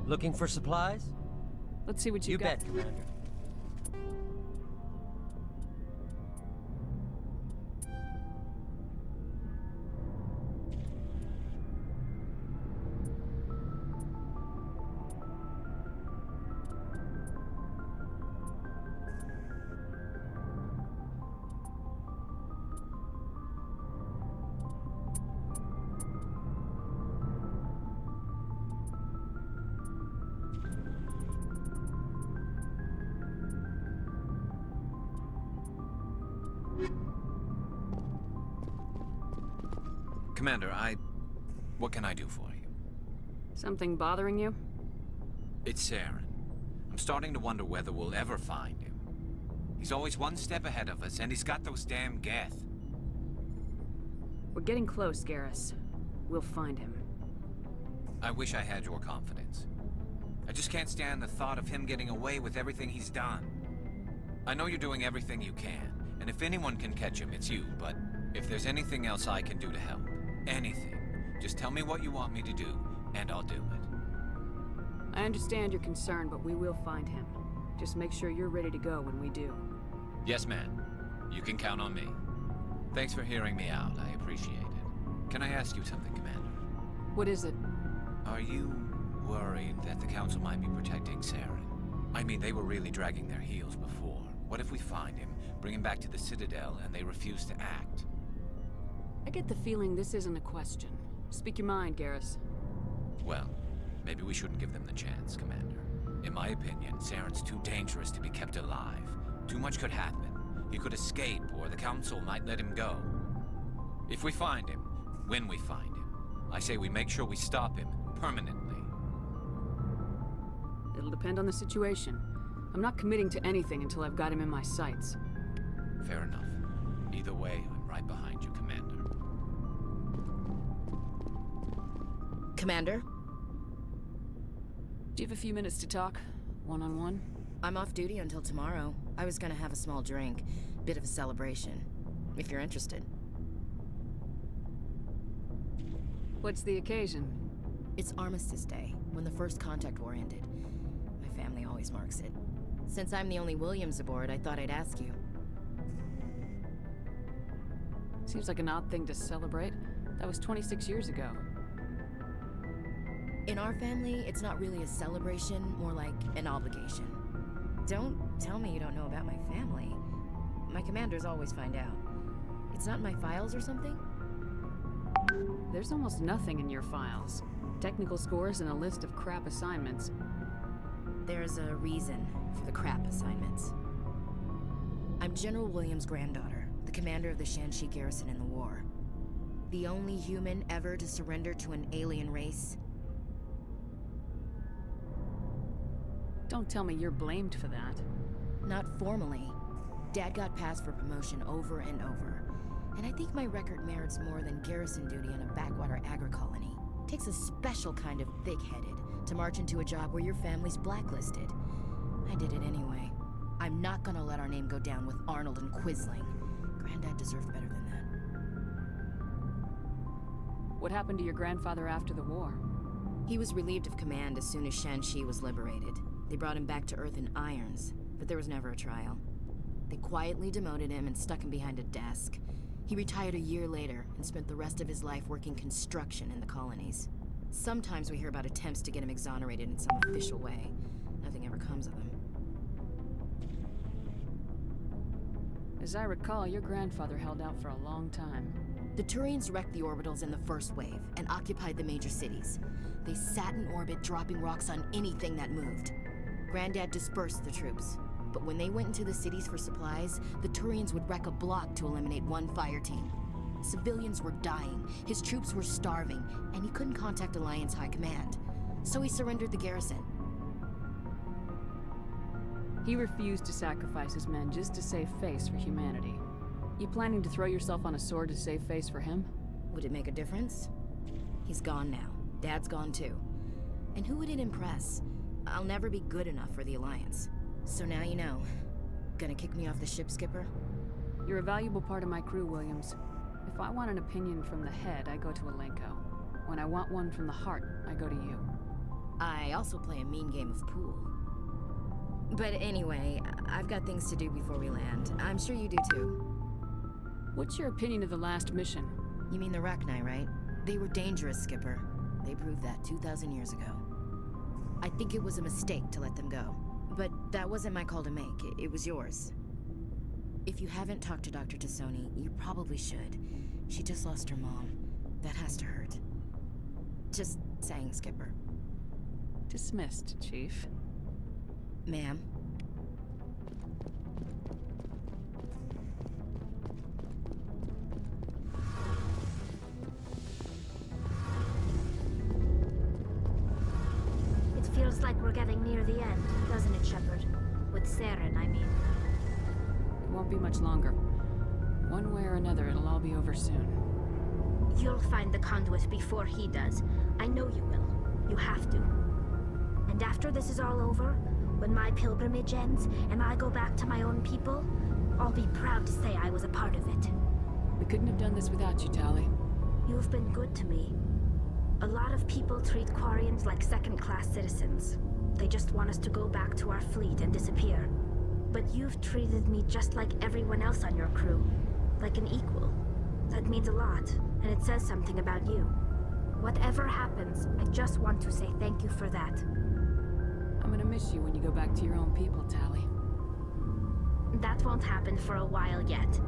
Looking for supplies? Let's see what you got. You bet, Commander. Commander, what can I do for you? Something bothering you? It's Saren. I'm starting to wonder whether we'll ever find him. He's always one step ahead of us, and he's got those damn Geth. We're getting close, Garrus. We'll find him. I wish I had your confidence. I just can't stand the thought of him getting away with everything he's done. I know you're doing everything you can, and if anyone can catch him, it's you, but if there's anything else I can do to help, anything, just tell me what you want me to do, and I'll do it. I understand your concern, but we will find him. Just make sure you're ready to go when we do. Yes, ma'am. You can count on me. Thanks for hearing me out. I appreciate it. Can I ask you something, Commander? What is it? Are you worried that the Council might be protecting Saren? I mean, they were really dragging their heels before. What if we find him, bring him back to the Citadel, and they refuse to act? I get the feeling this isn't a question. Speak your mind, Garrus. Well, maybe we shouldn't give them the chance, Commander. In my opinion, Saren's too dangerous to be kept alive. Too much could happen. He could escape, or the Council might let him go. If we find him, when we find him, I say we make sure we stop him permanently. It'll depend on the situation. I'm not committing to anything until I've got him in my sights. Fair enough. Either way, I'm right behind you, Commander. Commander? Do you have a few minutes to talk? One-on-one? I'm off duty until tomorrow. I was gonna have a small drink. Bit of a celebration. If you're interested. What's the occasion? It's Armistice Day, when the First Contact War ended. My family always marks it. Since I'm the only Williams aboard, I thought I'd ask you. Seems like an odd thing to celebrate. That was 26 years ago. In our family, it's not really a celebration, more like an obligation. Don't tell me you don't know about my family. My commanders always find out. It's not in my files or something? There's almost nothing in your files. Technical scores and a list of crap assignments. There's a reason for the crap assignments. I'm General Williams' granddaughter, the commander of the Shanxi garrison in the war. The only human ever to surrender to an alien race. Don't tell me you're blamed for that. Not formally. Dad got passed for promotion over and over. And I think my record merits more than garrison duty in a backwater agri-colony. Takes a special kind of thick-headed to march into a job where your family's blacklisted. I did it anyway. I'm not gonna let our name go down with Arnold and Quisling. Granddad deserved better than that. What happened to your grandfather after the war? He was relieved of command as soon as Shanxi was liberated. They brought him back to Earth in irons, but there was never a trial. They quietly demoted him and stuck him behind a desk. He retired a year later and spent the rest of his life working construction in the colonies. Sometimes we hear about attempts to get him exonerated in some official way. Nothing ever comes of them. As I recall, your grandfather held out for a long time. The Turians wrecked the orbitals in the first wave and occupied the major cities. They sat in orbit, dropping rocks on anything that moved. Granddad dispersed the troops. But when they went into the cities for supplies, the Turians would wreck a block to eliminate one fire team. Civilians were dying, his troops were starving, and he couldn't contact Alliance High Command. So he surrendered the garrison. He refused to sacrifice his men just to save face for humanity. You planning to throw yourself on a sword to save face for him? Would it make a difference? He's gone now. Dad's gone too. And who would it impress? I'll never be good enough for the Alliance. So now you know. Gonna kick me off the ship, Skipper? You're a valuable part of my crew, Williams. If I want an opinion from the head, I go to Alenko. When I want one from the heart, I go to you. I also play a mean game of pool. But anyway, I've got things to do before we land. I'm sure you do too. What's your opinion of the last mission? You mean the Rachni, right? They were dangerous, Skipper. They proved that 2,000 years ago. I think it was a mistake to let them go. But that wasn't my call to make. It was yours. If you haven't talked to Dr. Tassoni, you probably should. She just lost her mom. That has to hurt. Just saying, Skipper. Dismissed, Chief. Ma'am. It feels like we're getting near the end, doesn't it, Shepard? With Saren, I mean. It won't be much longer. One way or another, it'll all be over soon. You'll find the conduit before he does. I know you will. You have to. And after this is all over, when my pilgrimage ends and I go back to my own people, I'll be proud to say I was a part of it. We couldn't have done this without you, Tali. You've been good to me. A lot of people treat Quarians like second-class citizens. They just want us to go back to our fleet and disappear. But you've treated me just like everyone else on your crew. Like an equal. That means a lot, and it says something about you. Whatever happens, I just want to say thank you for that. I'm gonna miss you when you go back to your own people, Tali. That won't happen for a while yet.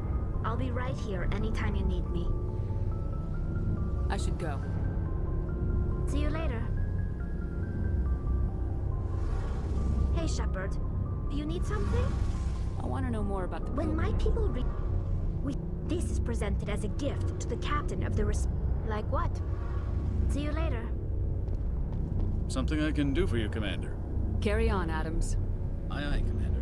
I'll be right here anytime you need me. I should go. See you later. Hey, Shepard. You need something? I want to know more about the When my people this is presented as a gift to the captain of the Like what? See you later. Something I can do for you, Commander. Carry on, Adams. Aye, aye, Commander.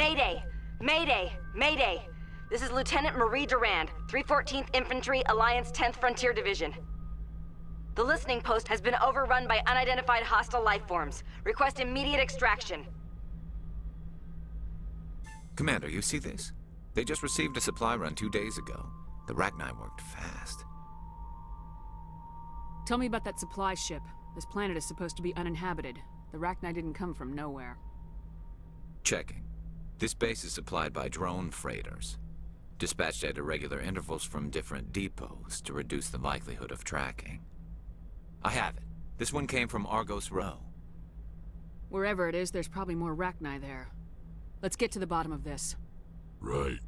Mayday! Mayday! Mayday! This is Lieutenant Marie Durand, 314th Infantry, Alliance 10th Frontier Division. The listening post has been overrun by unidentified hostile life forms. Request immediate extraction. Commander, you see this? They just received a supply run 2 days ago. The Rachni worked fast. Tell me about that supply ship. This planet is supposed to be uninhabited. The Rachni didn't come from nowhere. Checking. This base is supplied by drone freighters, dispatched at irregular intervals from different depots to reduce the likelihood of tracking. I have it. This one came from Argos Row. Wherever it is, there's probably more Rachni there. Let's get to the bottom of this. Right.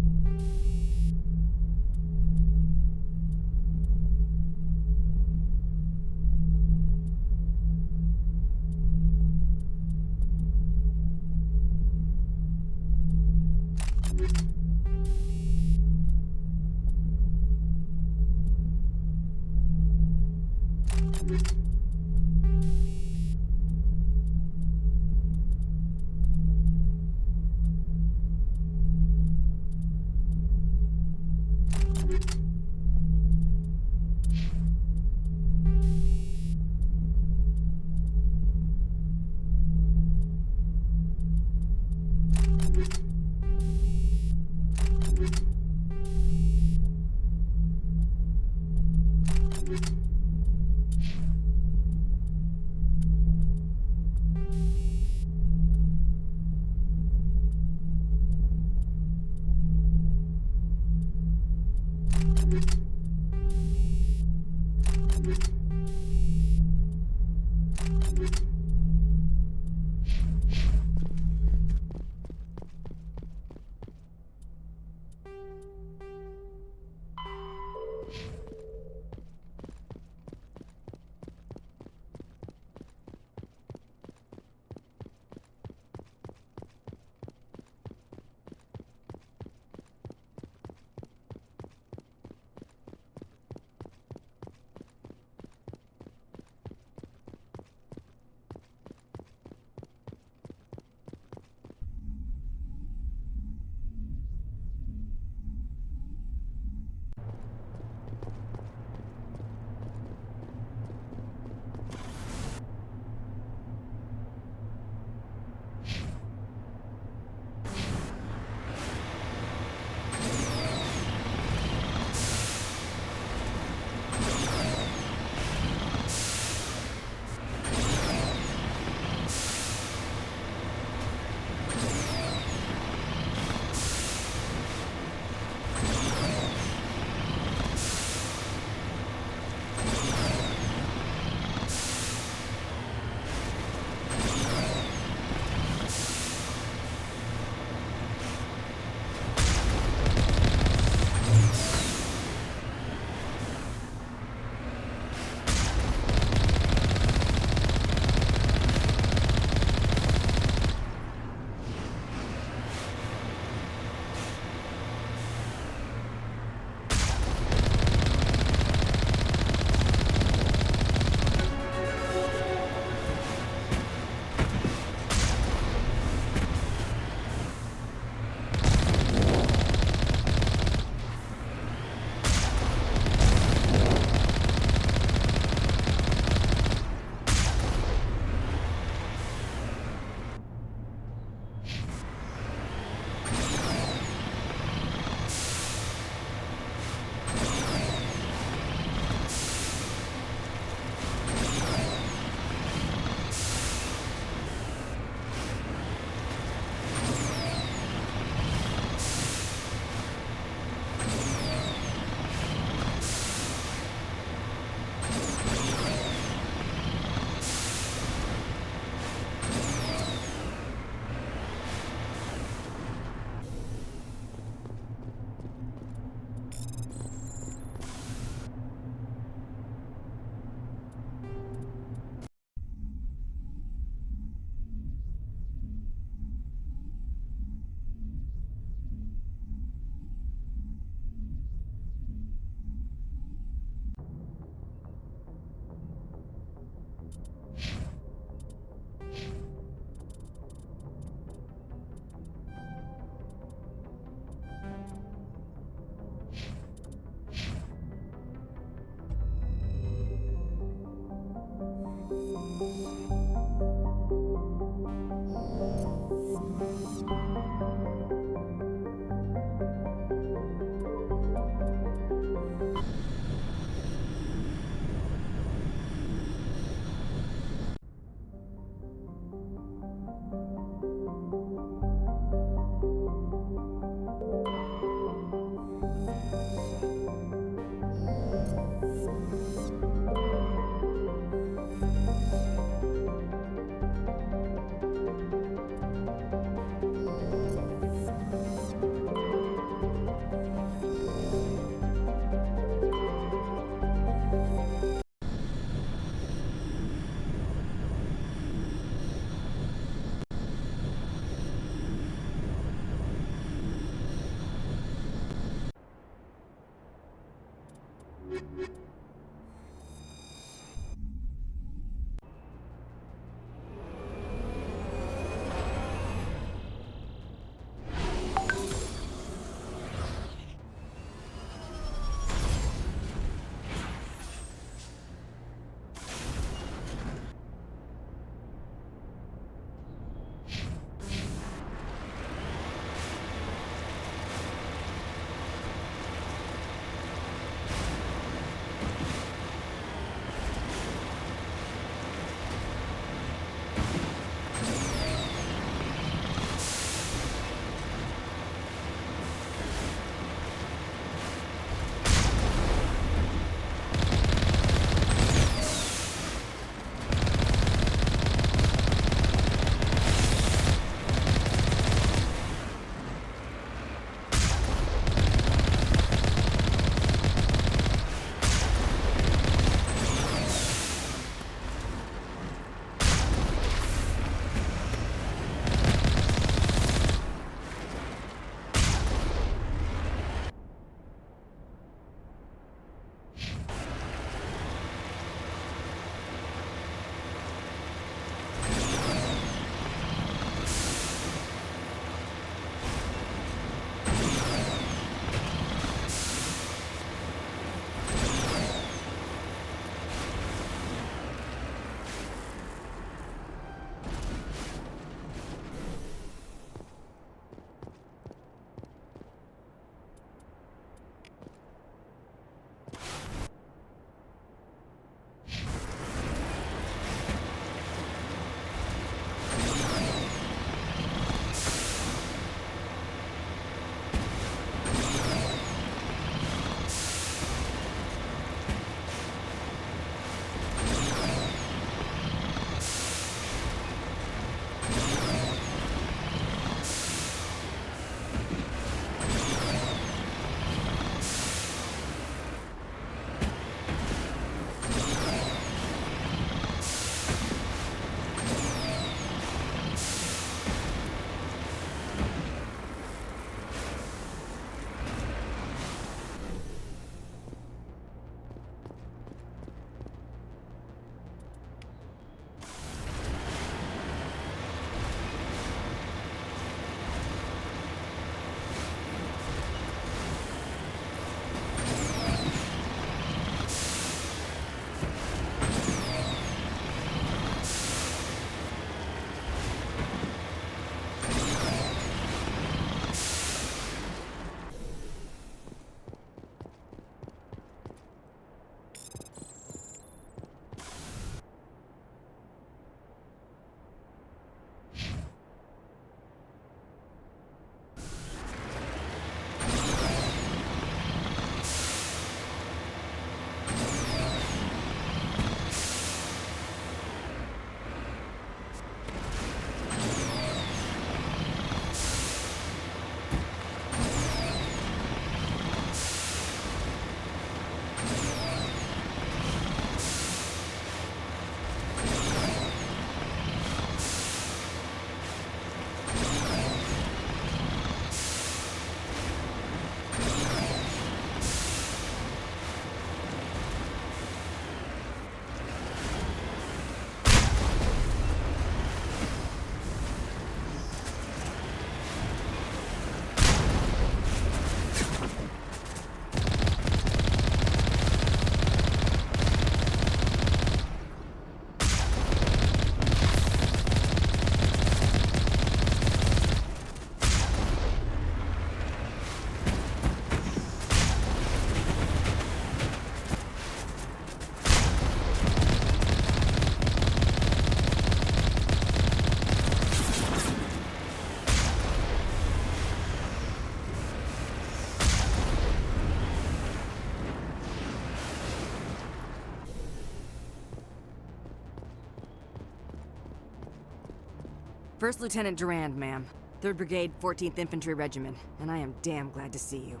First Lieutenant Durand, ma'am. 3rd Brigade, 14th Infantry Regiment, and I am damn glad to see you.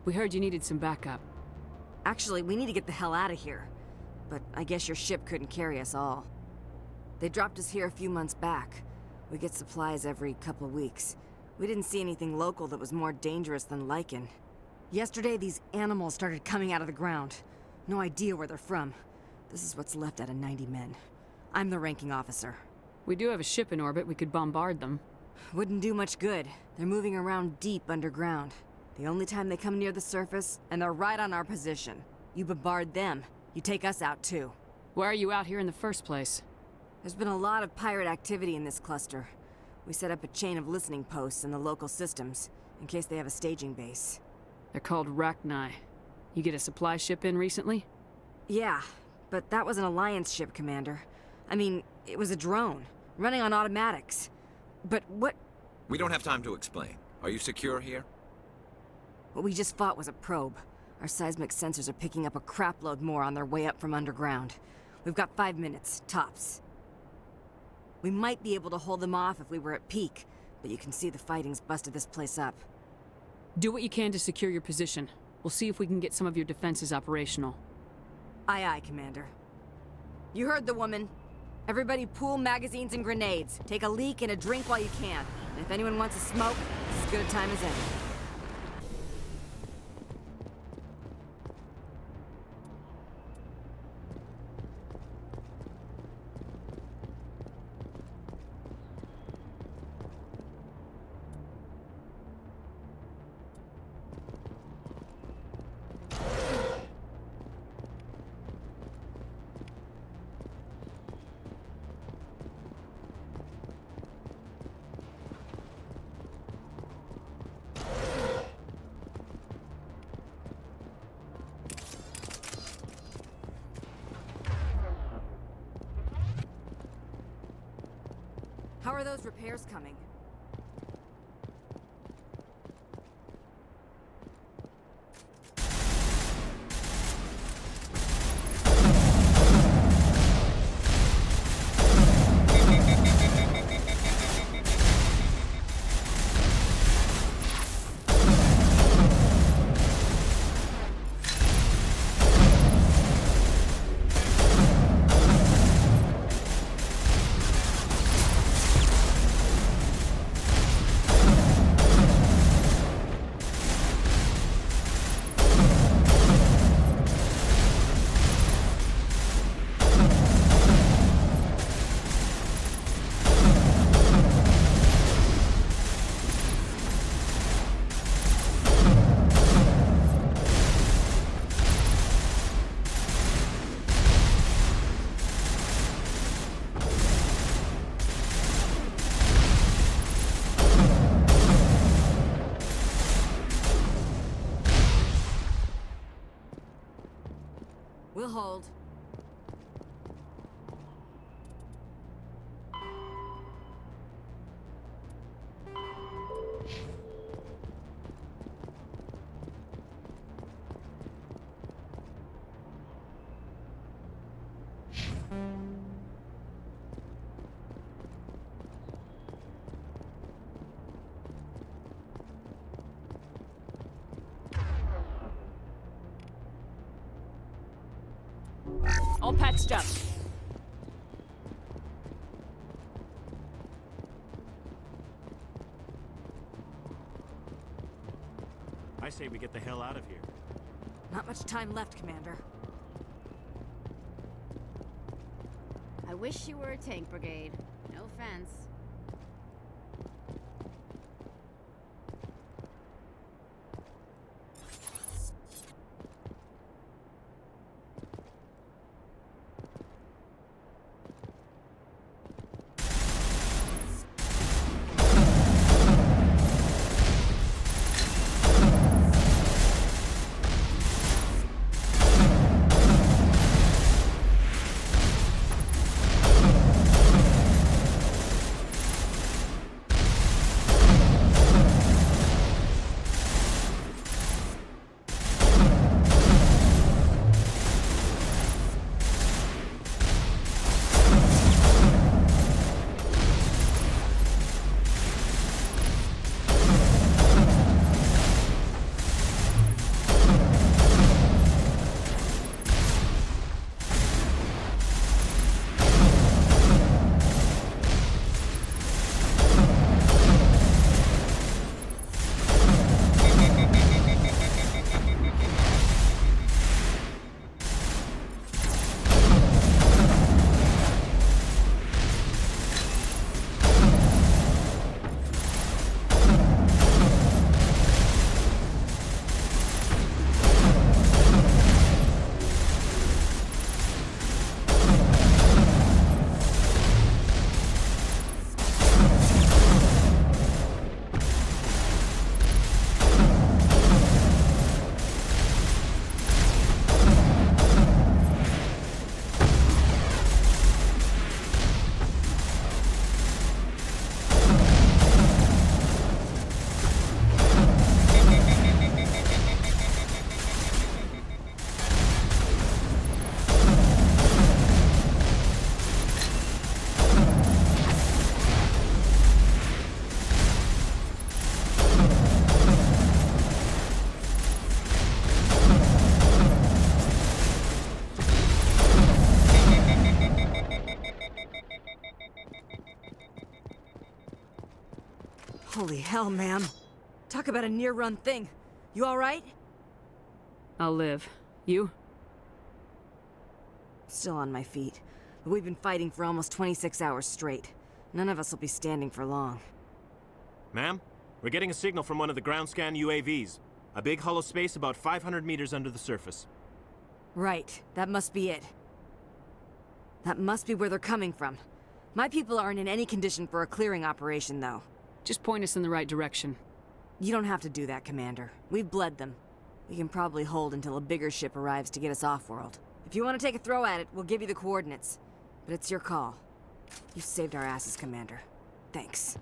We heard you needed some backup. Actually, we need to get the hell out of here. But I guess your ship couldn't carry us all. They dropped us here a few months back. We get supplies every couple weeks. We didn't see anything local that was more dangerous than lichen. Yesterday, these animals started coming out of the ground. No idea where they're from. This is what's left out of 90 men. I'm the ranking officer. We do have a ship in orbit. We could bombard them. Wouldn't do much good. They're moving around deep underground. The only time they come near the surface, and they're right on our position. You bombard them, you take us out too. Why are you out here in the first place? There's been a lot of pirate activity in this cluster. We set up a chain of listening posts in the local systems, in case they have a staging base. They're called Rachni. You get a supply ship in recently? Yeah, but that was an Alliance ship, Commander. I mean, it was a drone, running on automatics. But what... We don't have time to explain. Are you secure here? What we just fought was a probe. Our seismic sensors are picking up a crapload more on their way up from underground. We've got 5 minutes, tops. We might be able to hold them off if we were at peak, but you can see the fighting's busted this place up. Do what you can to secure your position. We'll see if we can get some of your defenses operational. Aye, aye, Commander. You heard the woman. Everybody pool magazines and grenades. Take a leak and a drink while you can. And if anyone wants a smoke, it's as good a time as any. How are those repairs coming? We'll hold. All patched up. I say we get the hell out of here. Not much time left, Commander. I wish you were a tank brigade. No offense. Holy hell, ma'am. Talk about a near-run thing. You alright? I'll live. You? Still on my feet. But we've been fighting for almost 26 hours straight. None of us will be standing for long. Ma'am, we're getting a signal from one of the ground scan UAVs. A big hollow space about 500 meters under the surface. Right. That must be it. That must be where they're coming from. My people aren't in any condition for a clearing operation, though. Just point us in the right direction. You don't have to do that, Commander. We've bled them. We can probably hold until a bigger ship arrives to get us off-world. If you want to take a throw at it, we'll give you the coordinates. But it's your call. You saved our asses, Commander. Thanks.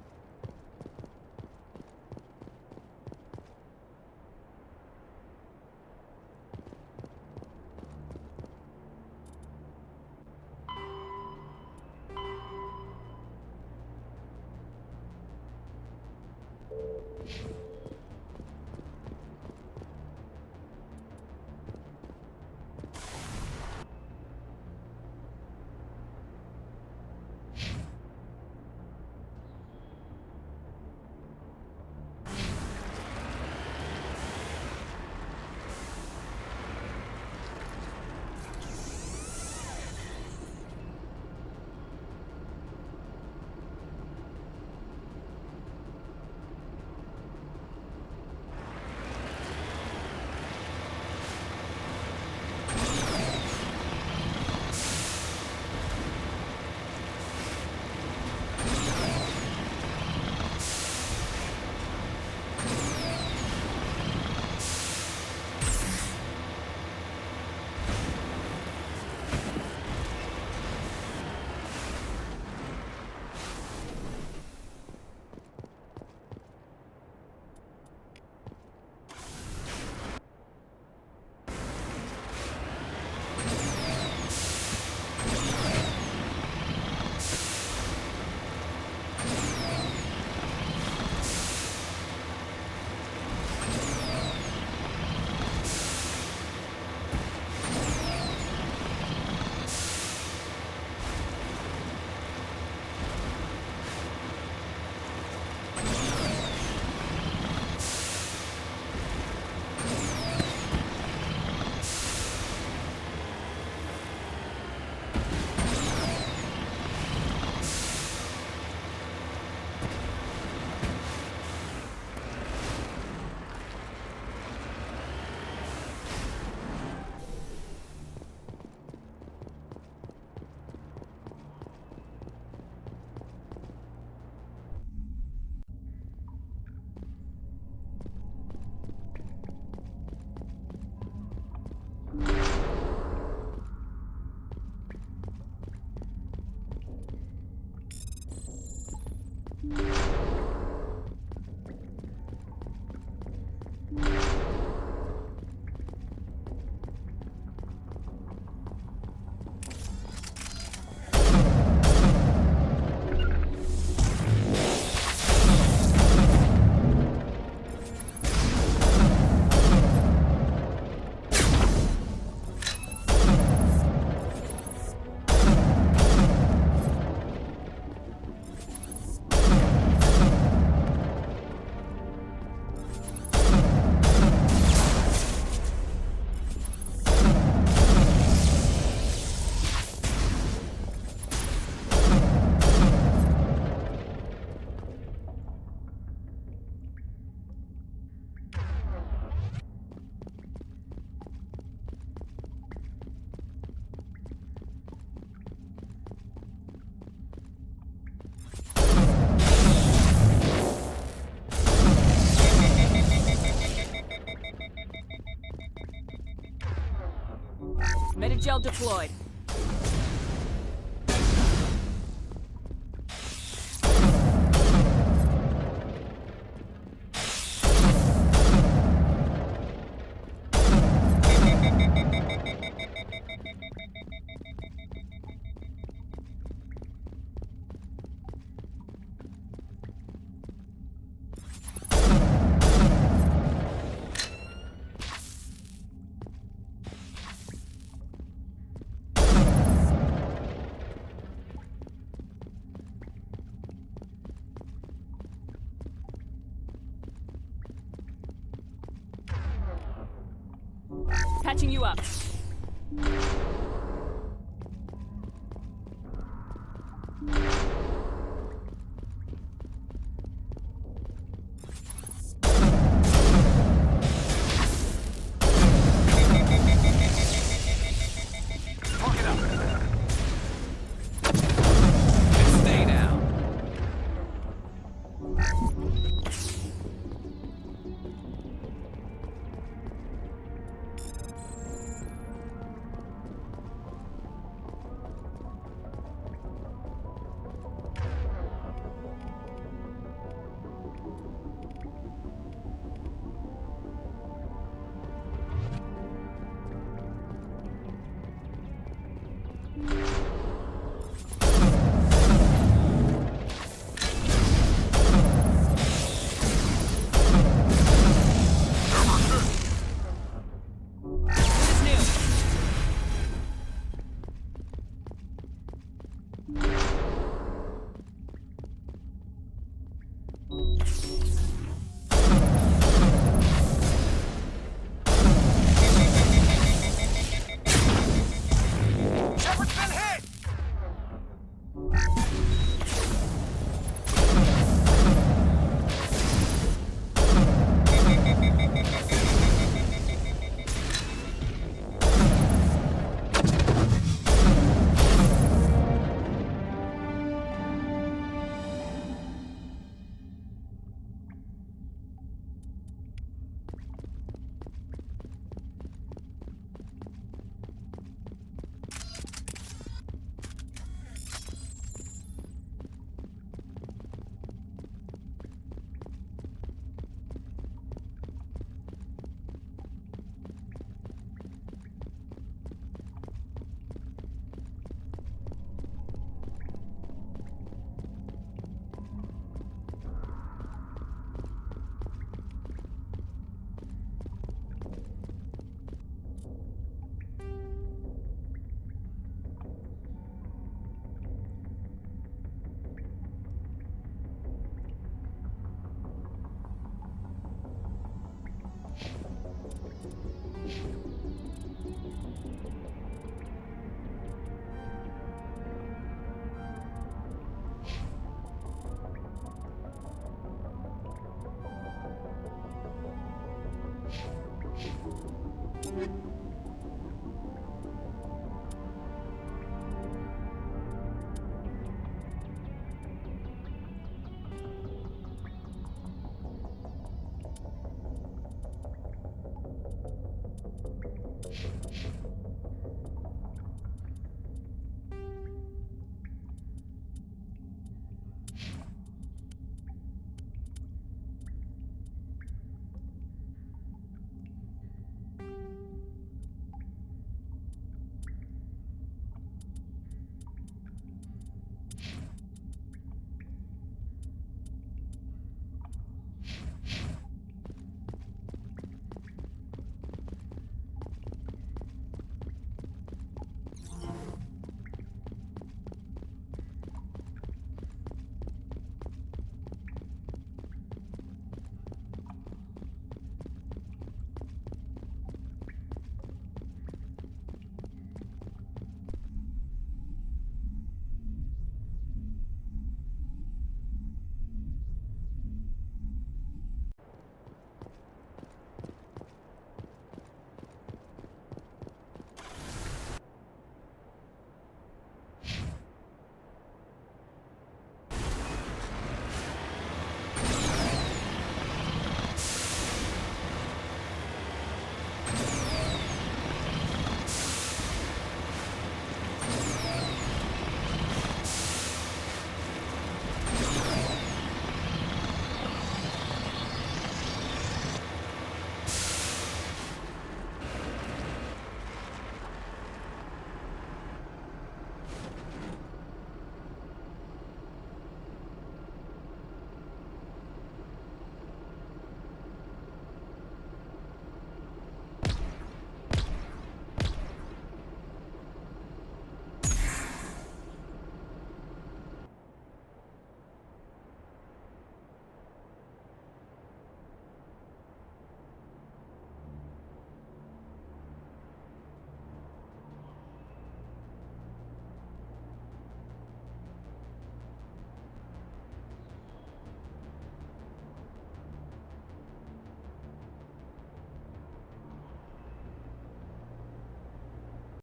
Metagel deployed. patching you up.